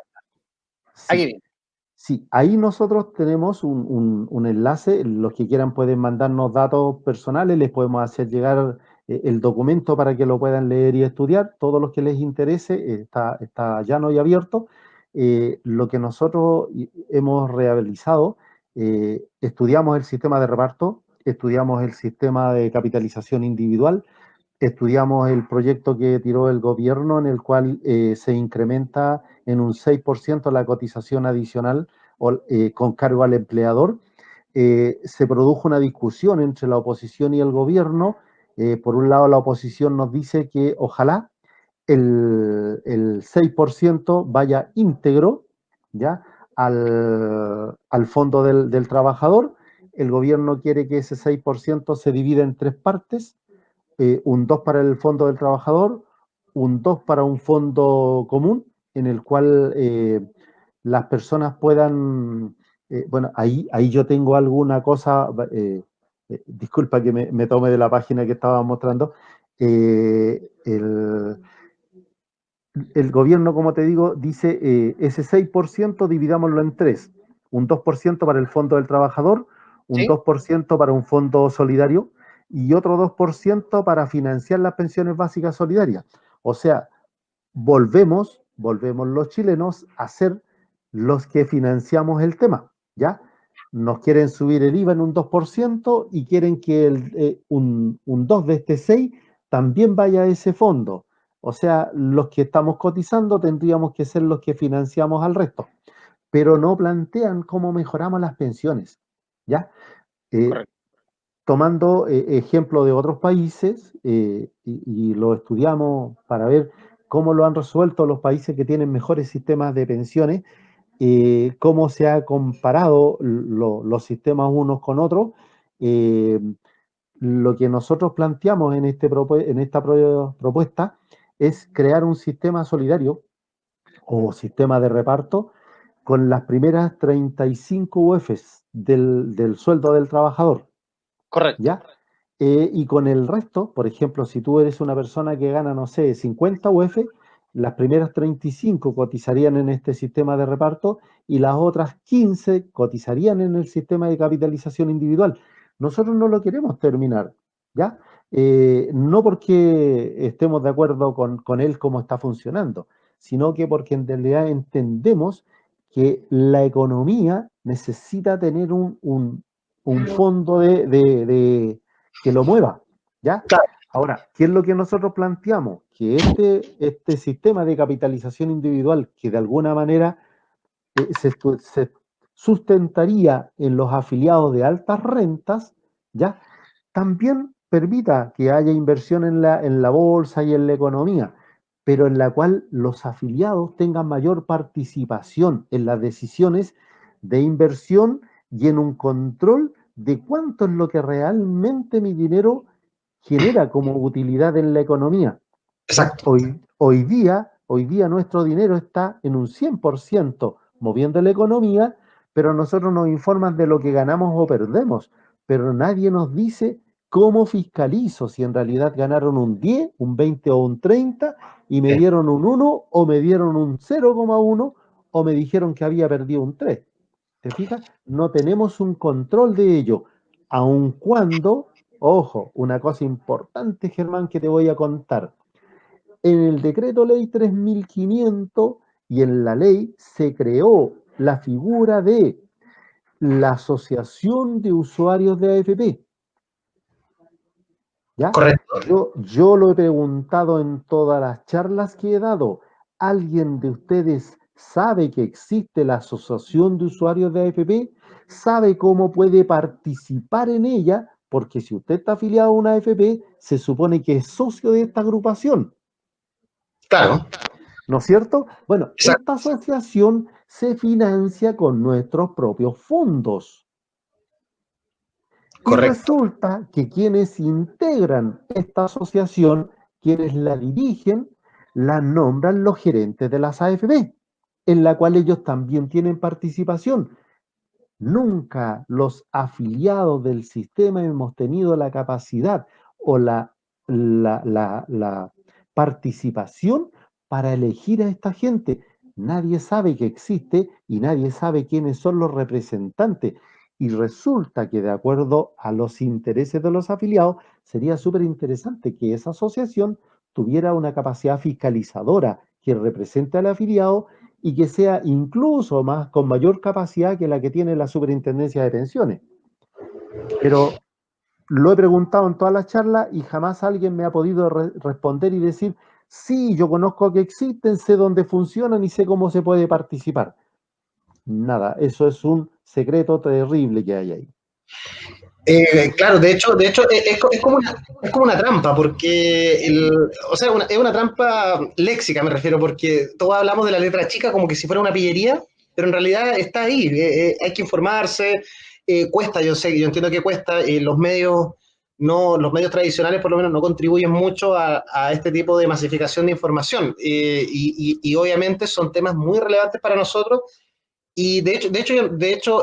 aquí Sí, viene. sí, ahí nosotros tenemos un enlace. Los que quieran pueden mandarnos datos personales, les podemos hacer llegar el documento para que lo puedan leer y estudiar. Todos los que les interese, está llano y abierto. Lo que nosotros hemos realizado, estudiamos el sistema de reparto, estudiamos el sistema de capitalización individual, estudiamos el proyecto que tiró el gobierno en el cual se incrementa en un 6% la cotización adicional con cargo al empleador. Se produjo una discusión entre la oposición y el gobierno. Por un lado, la oposición nos dice que ojalá el 6% vaya íntegro, ¿ya? Al fondo del trabajador. El gobierno quiere que ese 6% se divida en tres partes, un 2 para el fondo del trabajador, un 2 para un fondo común, en el cual las personas puedan, bueno, ahí yo tengo alguna cosa, disculpa que me tome de la página que estaba mostrando, el gobierno, como te digo, dice ese 6% dividámoslo en tres, un 2% para el fondo del trabajador, un ¿Sí? 2% para un fondo solidario y otro 2% para financiar las pensiones básicas solidarias. O sea, volvemos los chilenos a ser los que financiamos el tema, ¿ya? Nos quieren subir el IVA en un 2% y quieren que un 2 de este 6 también vaya a ese fondo. O sea, los que estamos cotizando tendríamos que ser los que financiamos al resto, pero no plantean cómo mejoramos las pensiones, ¿ya? Eh, Correcto. Tomando ejemplo de otros países y lo estudiamos para ver cómo lo han resuelto los países que tienen mejores sistemas de pensiones, cómo se ha comparado los sistemas unos con otros. eh, lo que nosotros planteamos en esta propuesta es crear un sistema solidario o sistema de reparto con las primeras 35 UFs del sueldo del trabajador, Correcto. ¿ya? Y con el resto, por ejemplo, si tú eres una persona que gana, no sé, 50 UF, las primeras 35 cotizarían en este sistema de reparto y las otras 15 cotizarían en el sistema de capitalización individual. Nosotros no lo queremos terminar, ¿ya? No porque estemos de acuerdo con él cómo está funcionando, sino que porque en realidad entendemos que la economía necesita tener un fondo que lo mueva, ¿ya? Claro. Ahora, ¿qué es lo que nosotros planteamos? Que este sistema de capitalización individual, que de alguna manera se sustentaría en los afiliados de altas rentas, ¿ya? También permita que haya inversión en la bolsa y en la economía, pero en la cual los afiliados tengan mayor participación en las decisiones de inversión y en un control de cuánto es lo que realmente mi dinero genera como utilidad en la economía. ¿Ya? Exacto. Hoy día nuestro dinero está en un 100% moviendo la economía, pero nosotros nos informan de lo que ganamos o perdemos, pero nadie nos dice cómo fiscalizo si en realidad ganaron un 10, un 20 o un 30 y me dieron un 1 o me dieron un 0,1 o me dijeron que había perdido un 3. ¿Te fijas? No tenemos un control de ello, aun cuando, ojo, una cosa importante, Germán, que te voy a contar. En el decreto ley 3500 y en la ley se creó la figura de la asociación de usuarios de AFP, ¿ya? Correcto. Yo lo he preguntado en todas las charlas que he dado. ¿Alguien de ustedes sabe que existe la asociación de usuarios de AFP? ¿Sabe cómo puede participar en ella? Porque si usted está afiliado a una AFP, se supone que es socio de esta agrupación. Claro. ¿No es cierto? Bueno, Exacto. esta asociación se financia con nuestros propios fondos y Correcto. resulta que quienes integran esta asociación, quienes la dirigen, la nombran los gerentes de las AFP, en la cual ellos también tienen participación. Nunca los afiliados del sistema hemos tenido la capacidad o la la participación para elegir a esta gente. Nadie sabe que existe y nadie sabe quiénes son los representantes. Y resulta que de acuerdo a los intereses de los afiliados, sería súper interesante que esa asociación tuviera una capacidad fiscalizadora que represente al afiliado y que sea incluso más con mayor capacidad que la que tiene la Superintendencia de Pensiones. Pero lo he preguntado en todas las charlas y jamás alguien me ha podido responder y decir, sí, yo conozco que existen, sé dónde funcionan y sé cómo se puede participar. Nada, eso es un secreto terrible que hay ahí. Claro, de hecho es como una trampa, porque o sea, es una trampa léxica, me refiero, porque todos hablamos de la letra chica como que si fuera una pillería, pero en realidad está ahí, hay que informarse, cuesta, yo sé, yo entiendo que cuesta, los medios no, los medios tradicionales por lo menos no contribuyen mucho a este tipo de masificación de información, y obviamente son temas muy relevantes para nosotros. Y de hecho,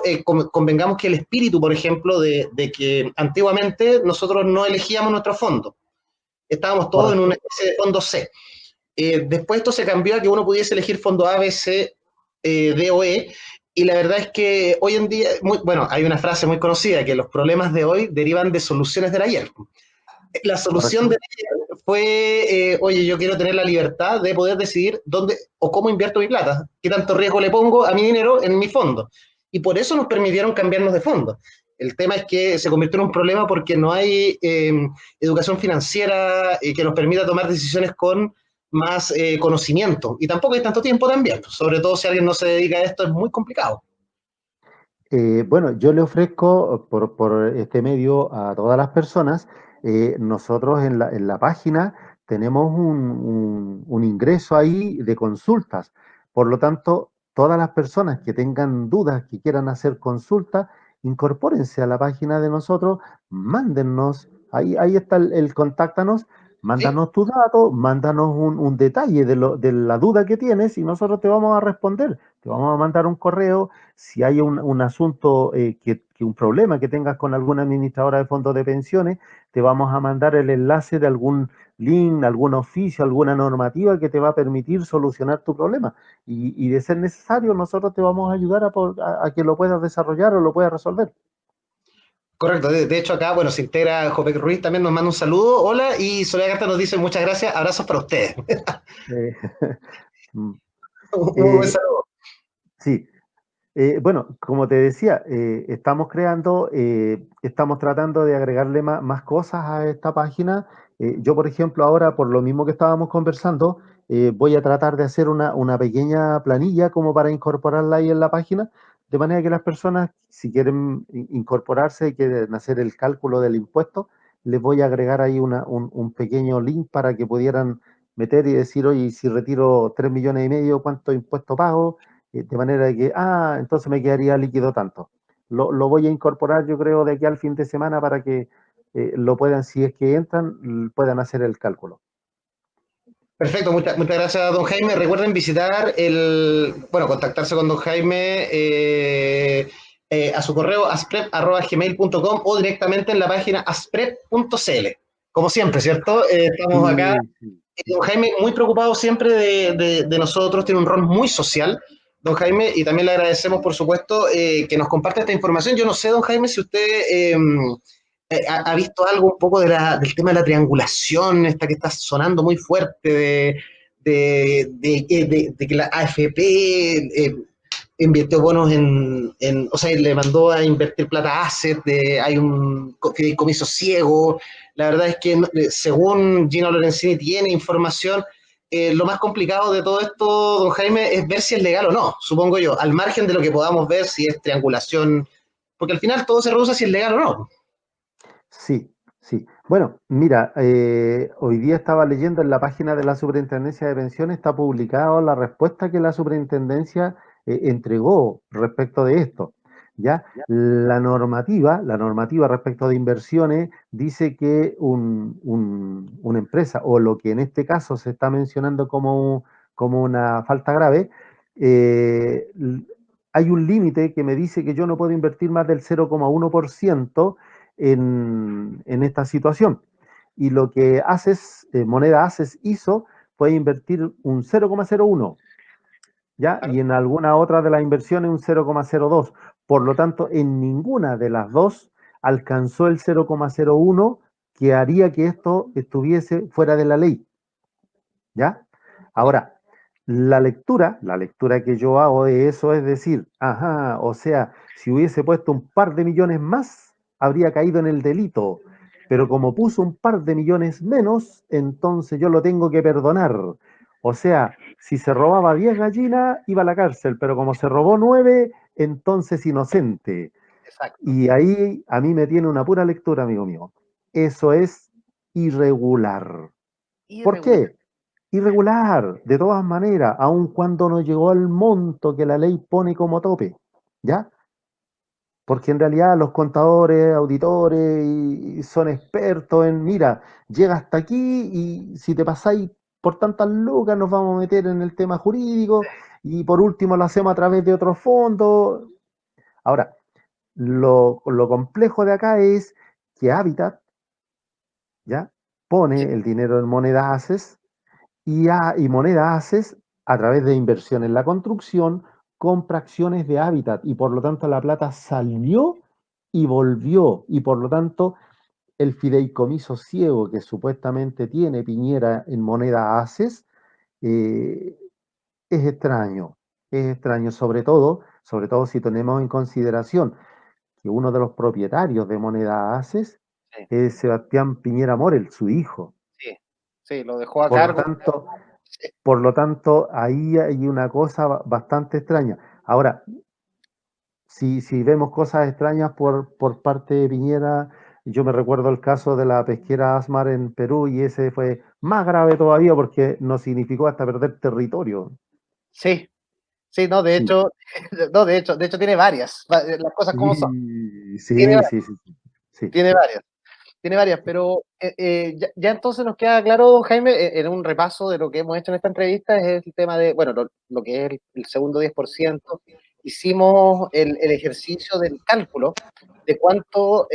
convengamos que el espíritu, por ejemplo, de que antiguamente nosotros no elegíamos nuestro fondo, estábamos todos en Correcto. una especie de fondo C. Después esto se cambió a que uno pudiese elegir fondo A, B, C, D o E, y la verdad es que hoy en día, bueno, hay una frase muy conocida, que los problemas de hoy derivan de soluciones del ayer. La solución de Correcto. fue, oye, yo quiero tener la libertad de poder decidir dónde o cómo invierto mi plata, qué tanto riesgo le pongo a mi dinero en mi fondo. Y por eso nos permitieron cambiarnos de fondo. El tema es que se convirtió en un problema porque no hay educación financiera que nos permita tomar decisiones con más conocimiento. Y tampoco hay tanto tiempo también. Sobre todo si alguien no se dedica a esto, es muy complicado. Bueno, yo le ofrezco por este medio a todas las personas. Nosotros en la página tenemos un ingreso ahí de consultas. Por lo tanto, todas las personas que tengan dudas, que quieran hacer consultas, incorpórense a la página de nosotros, mándennos, ahí está el contáctanos, ¿Sí? mándanos tu dato, mándanos un detalle de la duda que tienes y nosotros te vamos a responder. Te vamos a mandar un correo si hay un asunto, que un problema que tengas con alguna administradora de fondos de pensiones, te vamos a mandar el enlace de algún link, algún oficio, alguna normativa que te va a permitir solucionar tu problema. Y de ser necesario, nosotros te vamos a ayudar a que lo puedas desarrollar o lo puedas resolver. Correcto, de hecho acá, bueno, se integra Jopek Ruiz, también nos manda un saludo, hola, y Soledad Carta nos dice muchas gracias, abrazos para ustedes. Eh, mm, Un buen eh, saludo. sí, bueno, como te decía, estamos creando, estamos tratando de agregarle más cosas a esta página. Yo, por ejemplo, ahora, por lo mismo que estábamos conversando, voy a tratar de hacer una pequeña planilla como para incorporarla ahí en la página, de manera que las personas, si quieren incorporarse y quieren hacer el cálculo del impuesto, les voy a agregar ahí un pequeño link para que pudieran meter y decir, oye, si retiro 3,5 millones, ¿cuánto impuesto pago? De manera de que, entonces me quedaría líquido tanto. Lo voy a incorporar, yo creo, de aquí al fin de semana para que lo puedan, si es que entran, puedan hacer el cálculo. Perfecto, muchas gracias, don Jaime. Recuerden visitar bueno, contactarse con don Jaime a su correo asprep@gmail.com o directamente en la página asprep.cl. Como siempre, ¿cierto? Estamos acá. Sí, sí. Don Jaime, muy preocupado siempre de nosotros, tiene un rol muy social, don Jaime, y también le agradecemos, por supuesto, que nos comparte esta información. Yo no sé, don Jaime, si usted ha visto algo un poco del tema de la triangulación, esta que está sonando muy fuerte, de que la AFP invirtió bonos o sea, le mandó a invertir plata a asset, hay un fideicomiso ciego. La verdad es que según Gino Lorenzini tiene información, lo más complicado de todo esto, don Jaime, es ver si es legal o no, supongo yo, al margen de lo que podamos ver, si es triangulación, porque al final todo se reduce a si es legal o no. Sí, sí. Bueno, mira, hoy día estaba leyendo en la página de la Superintendencia de Pensiones, está publicada la respuesta que la Superintendencia entregó respecto de esto. ¿Ya? La normativa respecto de inversiones dice que una empresa, o lo que en este caso se está mencionando como una falta grave, eh, hay un límite que me dice que yo no puedo invertir más del 0,1% en esta situación. y lo que Haces, moneda Haces hizo fue invertir un 0,01, ¿ya? Claro. Y en alguna otra de las inversiones un 0,02. Por lo tanto, en ninguna de las dos alcanzó el 0,01 que haría que esto estuviese fuera de la ley, ¿ya? Ahora, la lectura que yo hago de eso es decir, ajá, o sea, si hubiese puesto un par de millones más, habría caído en el delito. Pero como puso un par de millones menos, entonces yo lo tengo que perdonar. O sea, si se robaba 10 gallinas, iba a la cárcel, pero como se robó 9, entonces inocente. Exacto. Y ahí a mí me tiene una pura lectura, amigo mío. Eso es irregular. ¿Por Irregular. qué? Irregular, de todas maneras, aun cuando no llegó al monto que la ley pone como tope, ¿ya? Porque en realidad los contadores, auditores y son expertos en, mira, llega hasta aquí y si te pasáis por tantas lucas nos vamos a meter en el tema jurídico y por último lo hacemos a través de otros fondos. Ahora, lo complejo de acá es que Habitat, ¿ya? Sí, Pone el dinero en moneda ACES y moneda haces a través de inversión en la construcción, compra acciones de hábitat y por lo tanto la plata salió y volvió y por lo tanto el fideicomiso ciego que supuestamente tiene Piñera en moneda haces eh, es extraño sobre todo si tenemos en consideración que uno de los propietarios de moneda haces sí, es Sebastián Piñera Morel, su hijo. sí. Sí, lo dejó a Por lo cargo. tanto, Sí, Por lo tanto, ahí hay una cosa bastante extraña. Ahora, si vemos cosas extrañas por parte de Piñera, yo me recuerdo el caso de la pesquera Asmar en Perú y ese fue más grave todavía porque nos significó hasta perder territorio. sí, sí, no, de Sí, hecho, no, de hecho tiene varias, las cosas como son. sí, Tiene, sí, sí, sí, sí, tiene varias. Tiene varias, pero ya entonces nos queda claro, don Jaime, en un repaso de lo que hemos hecho en esta entrevista, es el tema de, bueno, lo que es el segundo 10%. Hicimos el ejercicio del cálculo de cuánto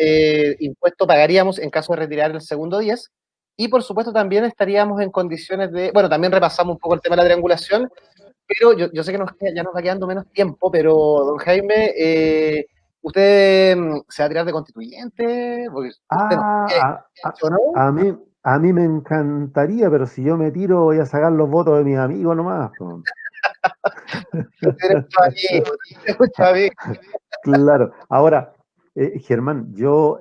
impuesto pagaríamos en caso de retirar el segundo 10, y por supuesto también estaríamos en condiciones de, bueno, también repasamos un poco el tema de la triangulación, pero yo sé que ya nos va quedando menos tiempo, pero don Jaime, ¿usted se va a tirar de constituyente? Porque usted no sé, Ah, ¿o no? a mí me encantaría, pero si yo me tiro voy a sacar los votos de mis amigos nomás, po. Tiene muchos amigos, tiene muchos amigos. Claro. Ahora, Germán, yo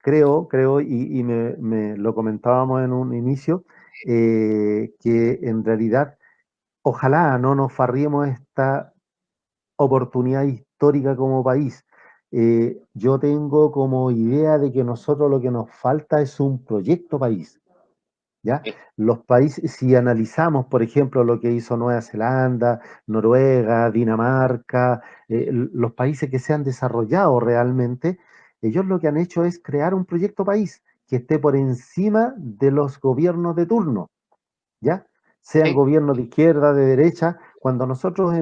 creo, y me lo comentábamos en un inicio, que en realidad ojalá no nos farriemos esta oportunidad histórica como país. Yo tengo como idea de que nosotros lo que nos falta es un proyecto país. ¿Ya? Sí, Los países, si analizamos, por ejemplo, lo que hizo Nueva Zelanda, Noruega, Dinamarca, los países que se han desarrollado realmente, ellos lo que han hecho es crear un proyecto país que esté por encima de los gobiernos de turno. ¿Ya? Sean sí, gobiernos de izquierda, de derecha, cuando nosotros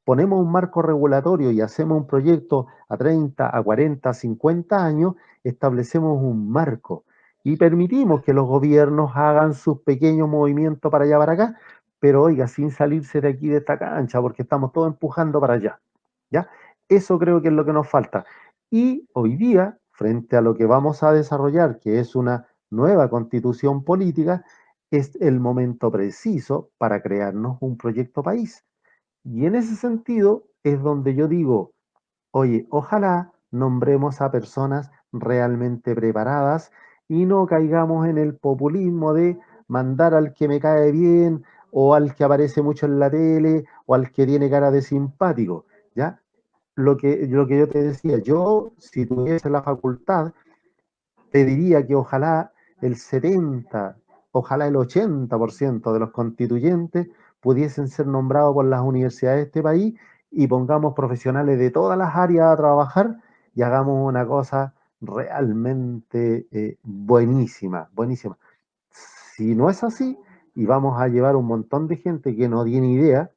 ponemos un marco regulatorio y hacemos un proyecto a 30, a 40, a 50 años, establecemos un marco y permitimos que los gobiernos hagan sus pequeños movimientos para allá, para acá, pero oiga, sin salirse de aquí de esta cancha, porque estamos todos empujando para allá. ¿Ya? Eso creo que es lo que nos falta. Y hoy día, frente a lo que vamos a desarrollar, que es una nueva constitución política, es el momento preciso para crearnos un proyecto país. Y en ese sentido es donde yo digo, oye, ojalá nombremos a personas realmente preparadas y no caigamos en el populismo de mandar al que me cae bien o al que aparece mucho en la tele o al que tiene cara de simpático, ¿ya? Lo que yo te decía, yo si tuviese la facultad te diría que ojalá el 70, ojalá el 80% de los constituyentes pudiesen ser nombrados por las universidades de este país y pongamos profesionales de todas las áreas a trabajar y hagamos una cosa realmente buenísima, buenísima. Si no es así, y vamos a llevar un montón de gente que no tiene idea,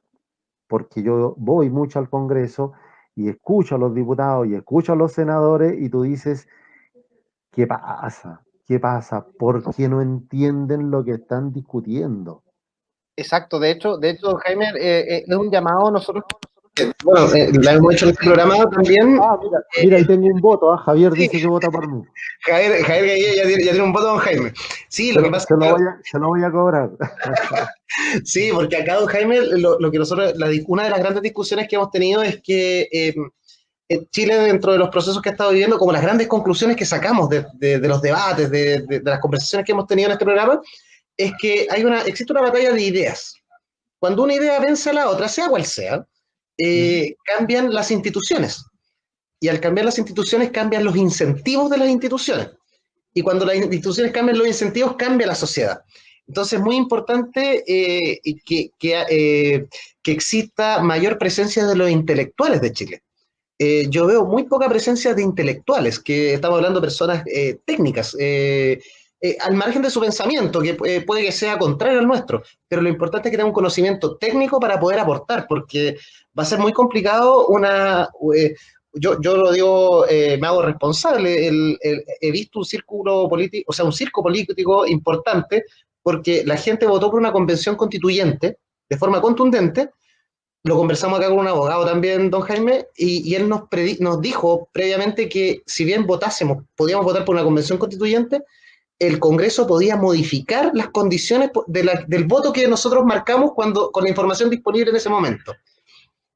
porque yo voy mucho al Congreso y escucho a los diputados y escucho a los senadores y tú dices, ¿qué pasa? ¿qué pasa? Porque no entienden lo que están discutiendo. Exacto, de hecho, Jaime, es un llamado a nosotros. Bueno, la hemos hecho en este programa también. Ah, mira, ahí tengo un voto. Javier Sí, dice que vota por mí. Javier Gaguilla ya tiene un voto, don Jaime. Sí, lo que pasa es que Se lo voy a cobrar. sí, porque acá, don Jaime, lo que nosotros, una de las grandes discusiones que hemos tenido es que Chile, dentro de los procesos que ha estado viviendo, como las grandes conclusiones que sacamos de los debates, de las conversaciones que hemos tenido en este programa, es que existe una batalla de ideas. Cuando una idea vence a la otra, sea cual sea, cambian las instituciones. Y al cambiar las instituciones, cambian los incentivos de las instituciones. Y cuando las instituciones cambian los incentivos, cambia la sociedad. Entonces es muy importante que exista mayor presencia de los intelectuales de Chile. Yo veo muy poca presencia de intelectuales, que estamos hablando de personas técnicas, al margen de su pensamiento, que puede que sea contrario al nuestro, pero lo importante es que tenga un conocimiento técnico para poder aportar, porque va a ser muy complicado yo lo digo, me hago responsable, he visto un círculo político, o sea, un circo político importante, porque la gente votó por una convención constituyente de forma contundente. Lo conversamos acá con un abogado también, don Jaime, y él nos dijo previamente que si bien podíamos votar por una convención constituyente, el Congreso podía modificar las condiciones del voto que nosotros marcamos con la información disponible en ese momento.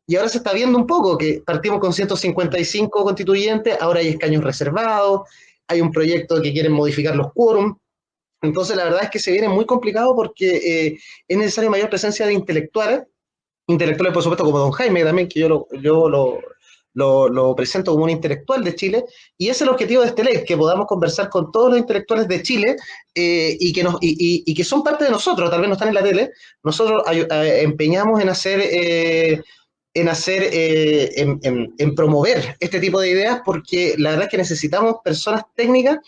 Y ahora se está viendo un poco que partimos con 155 constituyentes, ahora hay escaños reservados, hay un proyecto que quieren modificar los quórum. Entonces, la verdad es que se viene muy complicado porque es necesaria mayor presencia de intelectuales, por supuesto, como don Jaime también, que lo presento como un intelectual de Chile, y ese es el objetivo de este ley, que podamos conversar con todos los intelectuales de Chile y que son parte de nosotros, tal vez no están en la tele, nosotros empeñamos en promover este tipo de ideas, porque la verdad es que necesitamos personas técnicas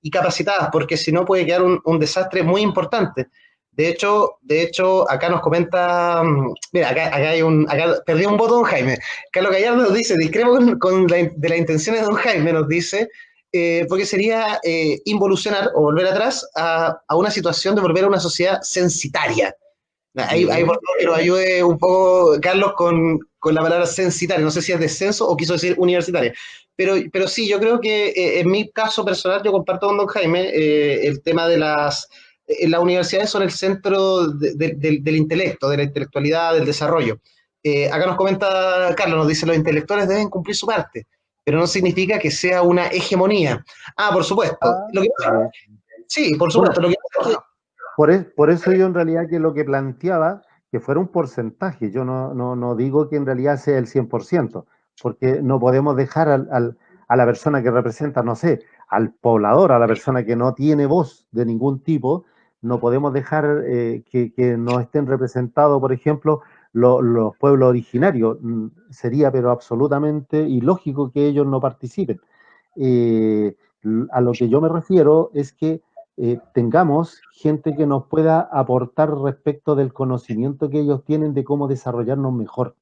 y capacitadas, porque si no puede quedar un desastre muy importante. De hecho, acá nos comenta, mira, acá perdí un voto don Jaime. Carlos Gallardo nos dice, discrepo de las intenciones de don Jaime, nos dice, porque sería involucionar o volver atrás a una situación de volver a una sociedad censitaria. Ahí por favor que nos ayude un poco Carlos con la palabra censitaria. No sé si es de censo o quiso decir universitaria. Pero sí, yo creo que en mi caso personal, yo comparto con don Jaime el tema de las universidades son el centro del intelecto, de la intelectualidad, del desarrollo. Acá nos comenta Carlos, nos dice, los intelectuales deben cumplir su parte, pero no significa que sea una hegemonía. Ah, por supuesto. Sí, por supuesto. Bueno, por eso yo en realidad que lo que planteaba, que fuera un porcentaje, yo no digo que en realidad sea el 100%, porque no podemos dejar a la persona que representa, no sé, al poblador, a la persona que no tiene voz de ningún tipo, no podemos dejar que no estén representados, por ejemplo, los pueblos originarios. Sería pero absolutamente ilógico que ellos no participen. Eh, a lo que yo me refiero es que tengamos gente que nos pueda aportar respecto del conocimiento que ellos tienen de cómo desarrollarnos mejor,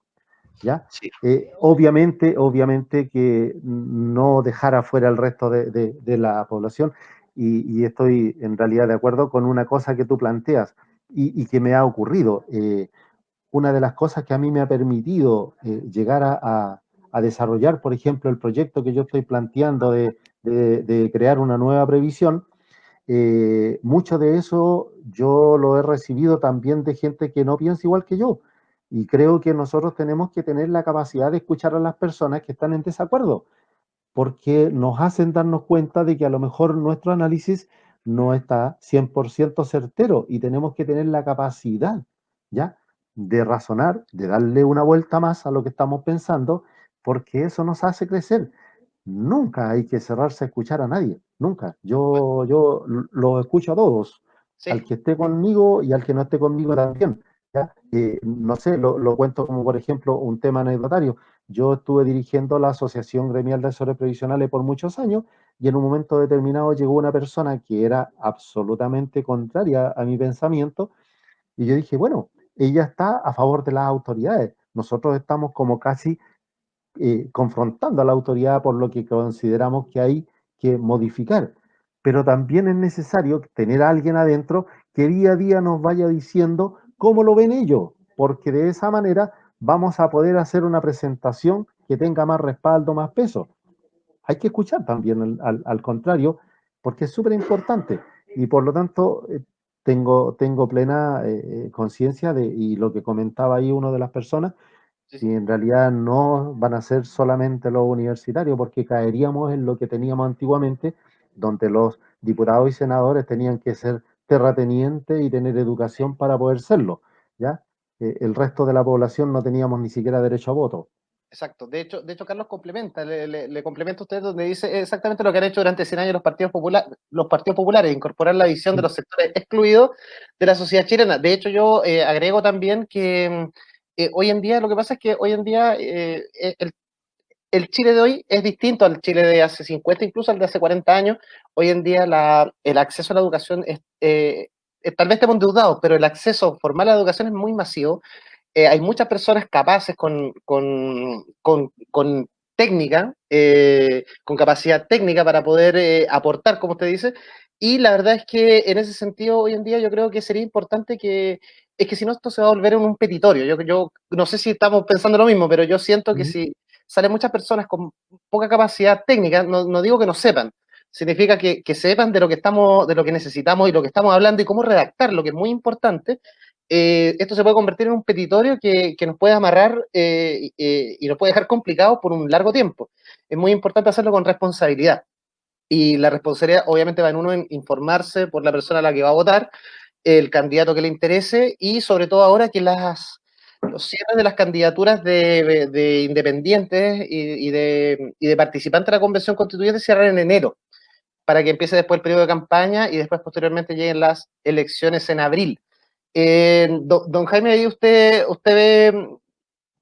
¿ya? Sí. Obviamente que no dejar afuera el resto de la población y estoy en realidad de acuerdo con una cosa que tú planteas y que me ha ocurrido. Una de las cosas que a mí me ha permitido llegar a desarrollar, por ejemplo, el proyecto que yo estoy planteando de crear una nueva previsión, mucho de eso yo lo he recibido también de gente que no piensa igual que yo. Y creo que nosotros tenemos que tener la capacidad de escuchar a las personas que están en desacuerdo, porque nos hacen darnos cuenta de que a lo mejor nuestro análisis no está 100% certero y tenemos que tener la capacidad, ¿ya? De razonar, de darle una vuelta más a lo que estamos pensando, porque eso nos hace crecer. Nunca hay que cerrarse a escuchar a nadie, nunca. Yo los escucho a todos, al Sí, que esté conmigo y al que no esté conmigo también. ¿Ya? No sé, lo cuento como por ejemplo un tema anecdotario. Yo estuve dirigiendo la Asociación Gremial de Asesores Previsionales por muchos años y en un momento determinado llegó una persona que era absolutamente contraria a mi pensamiento y yo dije, bueno, ella está a favor de las autoridades. Nosotros estamos como casi confrontando a la autoridad por lo que consideramos que hay que modificar. pero también es necesario tener a alguien adentro que día a día nos vaya diciendo cómo lo ven ellos, porque de esa manera vamos a poder hacer una presentación que tenga más respaldo, más peso. Hay que escuchar también al contrario, porque es súper importante y por lo tanto tengo plena conciencia de, y lo que comentaba ahí una de las personas, Sí, si sí. en realidad no van a ser solamente los universitarios, porque caeríamos en lo que teníamos antiguamente, donde los diputados y senadores tenían que ser terratenientes y tener educación para poder serlo, ¿ya? El resto de la población no teníamos ni siquiera derecho a voto. Exacto. De hecho, Carlos complementa, le complementa a usted donde dice exactamente lo que han hecho durante 100 años los partidos populares, incorporar la visión de Sí. los sectores excluidos de la sociedad chilena. De hecho, yo agrego también que hoy en día, lo que pasa es que hoy en día el Chile de hoy es distinto al Chile de hace 50, incluso al de hace 40 años. Hoy en día el acceso a la educación tal vez estemos endeudados, pero el acceso formal a la educación es muy masivo. Hay muchas personas capaces con técnica, con capacidad técnica para poder aportar, como usted dice, y la verdad es que en ese sentido hoy en día yo creo que sería importante es que si no esto se va a volver en un petitorio. Yo no sé si estamos pensando lo mismo, pero yo siento que Ujú. si salen muchas personas con poca capacidad técnica, no digo que no sepan, significa que sepan de lo que estamos, de lo que necesitamos y lo que estamos hablando y cómo redactar, lo que es muy importante. Esto se puede convertir en un petitorio que nos puede amarrar y nos puede dejar complicados por un largo tiempo. Es muy importante hacerlo con responsabilidad. Y la responsabilidad obviamente va en uno en informarse por la persona a la que va a votar, el candidato que le interese y sobre todo ahora que los cierres de las candidaturas de independientes y de participantes de la convención constituyente cierran en enero para que empiece después el periodo de campaña y después posteriormente lleguen las elecciones en abril. Don Jaime, ahí usted ve,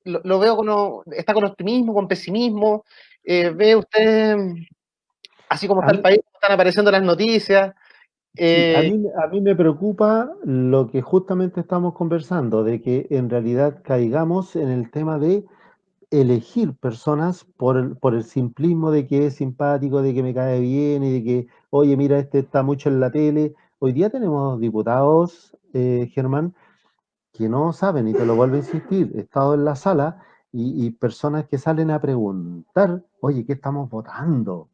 lo veo está con optimismo, con pesimismo, ve usted, así como A está el mí, país, están apareciendo las noticias. sí, eh, a mí me preocupa lo que justamente estamos conversando, de que en realidad caigamos en el tema de elegir personas por el simplismo de que es simpático, de que me cae bien y de que, oye, mira, este está mucho en la tele. Hoy día tenemos diputados, Germán, que no saben, y te lo vuelvo a insistir, he estado en la sala y personas que salen a preguntar, oye, ¿qué estamos votando?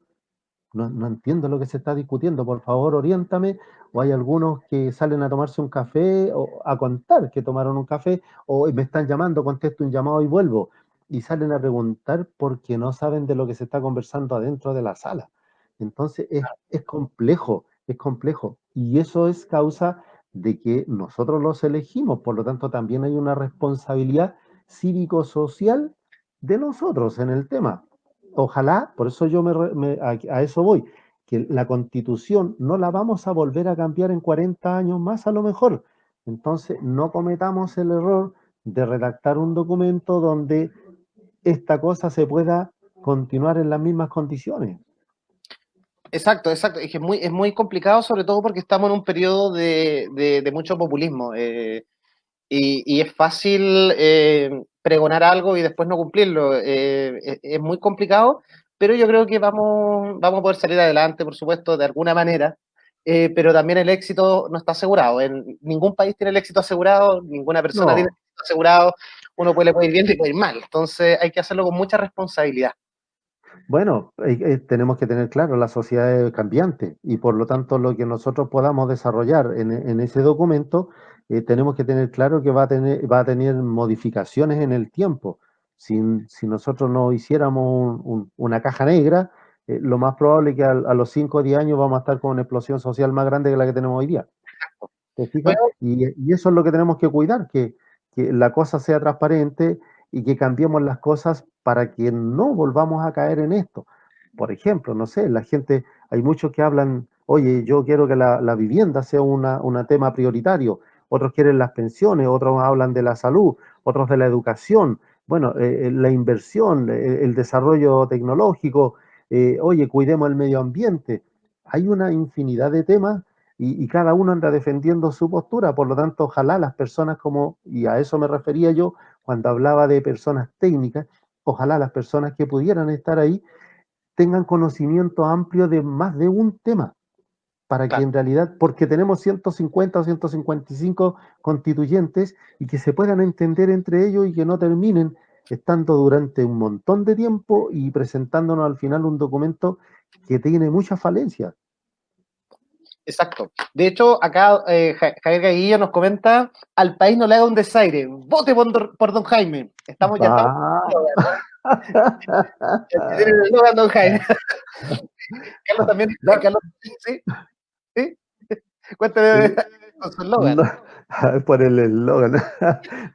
No entiendo lo que se está discutiendo, por favor, oriéntame. O hay algunos que salen a tomarse un café o a contar que tomaron un café o me están llamando, contesto un llamado y vuelvo. Y salen a preguntar porque no saben de lo que se está conversando adentro de la sala. Entonces es complejo, es complejo. Y eso es causa de que nosotros los elegimos. Por lo tanto, también hay una responsabilidad cívico-social de nosotros en el tema. Ojalá, por eso yo a eso voy, que la constitución no la vamos a volver a cambiar en 40 años más a lo mejor. Entonces, no cometamos el error de redactar un documento donde esta cosa se pueda continuar en las mismas condiciones. exacto, exacto. Es muy complicado, sobre todo porque estamos en un periodo de mucho populismo. Y es fácil pregonar algo y después no cumplirlo. Es muy complicado, pero yo creo que vamos a poder salir adelante, por supuesto, de alguna manera. Pero también el éxito no está asegurado. En ningún país tiene el éxito asegurado, ninguna persona tiene el No, éxito asegurado. Le puede ir bien y puede ir mal. Entonces hay que hacerlo con mucha responsabilidad. bueno, tenemos que tener claro, la sociedad es cambiante y por lo tanto lo que nosotros podamos desarrollar en ese documento, tenemos que tener claro que va a tener modificaciones en el tiempo. Si nosotros no hiciéramos una caja negra, lo más probable es que a los 5 o 10 años vamos a estar con una explosión social más grande que la que tenemos hoy día. ¿Te fijas? Bueno, Y eso es lo que tenemos que cuidar, que la cosa sea transparente y que cambiemos las cosas para que no volvamos a caer en esto. Por ejemplo, no sé, la gente, hay muchos que hablan, oye, yo quiero que la vivienda sea un tema prioritario, otros quieren las pensiones, otros hablan de la salud, otros de la educación, bueno, la inversión, el desarrollo tecnológico, oye, cuidemos el medio ambiente. Hay una infinidad de temas y cada uno anda defendiendo su postura, por lo tanto, ojalá las personas como, y a eso me refería yo cuando hablaba de personas técnicas, ojalá las personas que pudieran estar ahí tengan conocimiento amplio de más de un tema, para que Claro. en realidad, porque tenemos 150 o 155 constituyentes y que se puedan entender entre ellos y que no terminen estando durante un montón de tiempo y presentándonos al final un documento que tiene muchas falencias. Exacto. De hecho, acá Javier Gaguillo nos comenta, al país no le haga un desaire, vote por don Jaime. Estamos Ah. tiene el eslogan, don Jaime. Carlos también, No, Carlos, ¿sí? ¿Sí? Cuéntame con su eslogan. no, por el eslogan.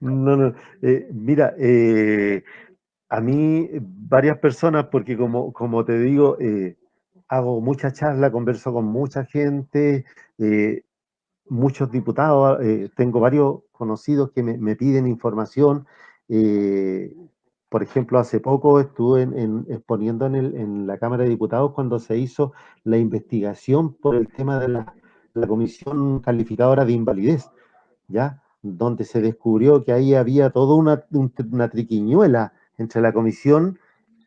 No, no. Mira, a mí varias personas, porque como te digo, hago mucha charla, converso con mucha gente, eh, muchos diputados, tengo varios conocidos que me piden información. eh, por ejemplo, hace poco estuve exponiendo en la Cámara de Diputados cuando se hizo la investigación por el tema de la Comisión Calificadora de Invalidez, ¿ya? Donde se descubrió que ahí había toda una triquiñuela entre la comisión,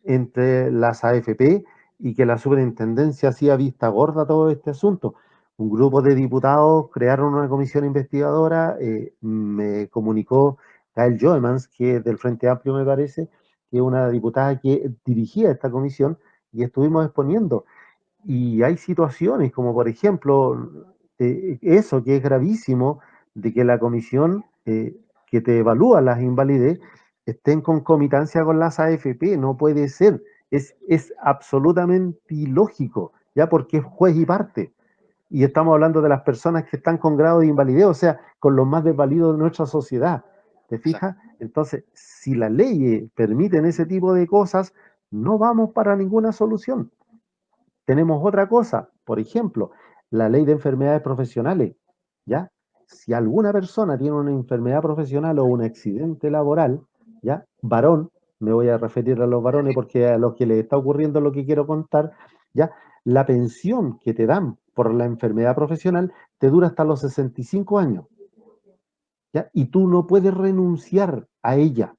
entre las AFP, y que la superintendencia hacía vista gorda a todo este asunto. Un grupo de diputados crearon una comisión investigadora, me comunicó Gail Joemans, que es del Frente Amplio, me parece, que es una diputada que dirigía esta comisión, y estuvimos exponiendo. Y hay situaciones como, por ejemplo, eso que es gravísimo, de que la comisión que te evalúa las invalidez esté en concomitancia con las AFP. No puede ser. Es absolutamente ilógico, ya porque es juez y parte. Y estamos hablando de las personas que están con grado de invalidez, o sea, con los más desvalidos de nuestra sociedad. ¿Te fijas? Entonces, si las leyes permiten ese tipo de cosas, no vamos para ninguna solución. Tenemos otra cosa, por ejemplo, la ley de enfermedades profesionales, ¿ya? Si alguna persona tiene una enfermedad profesional o un accidente laboral, ¿ya? Varón, me voy a referir a los varones porque a los que les está ocurriendo lo que quiero contar, ¿ya? La pensión que te dan por la enfermedad profesional te dura hasta los 65 años, ¿ya? Y tú no puedes renunciar a ella.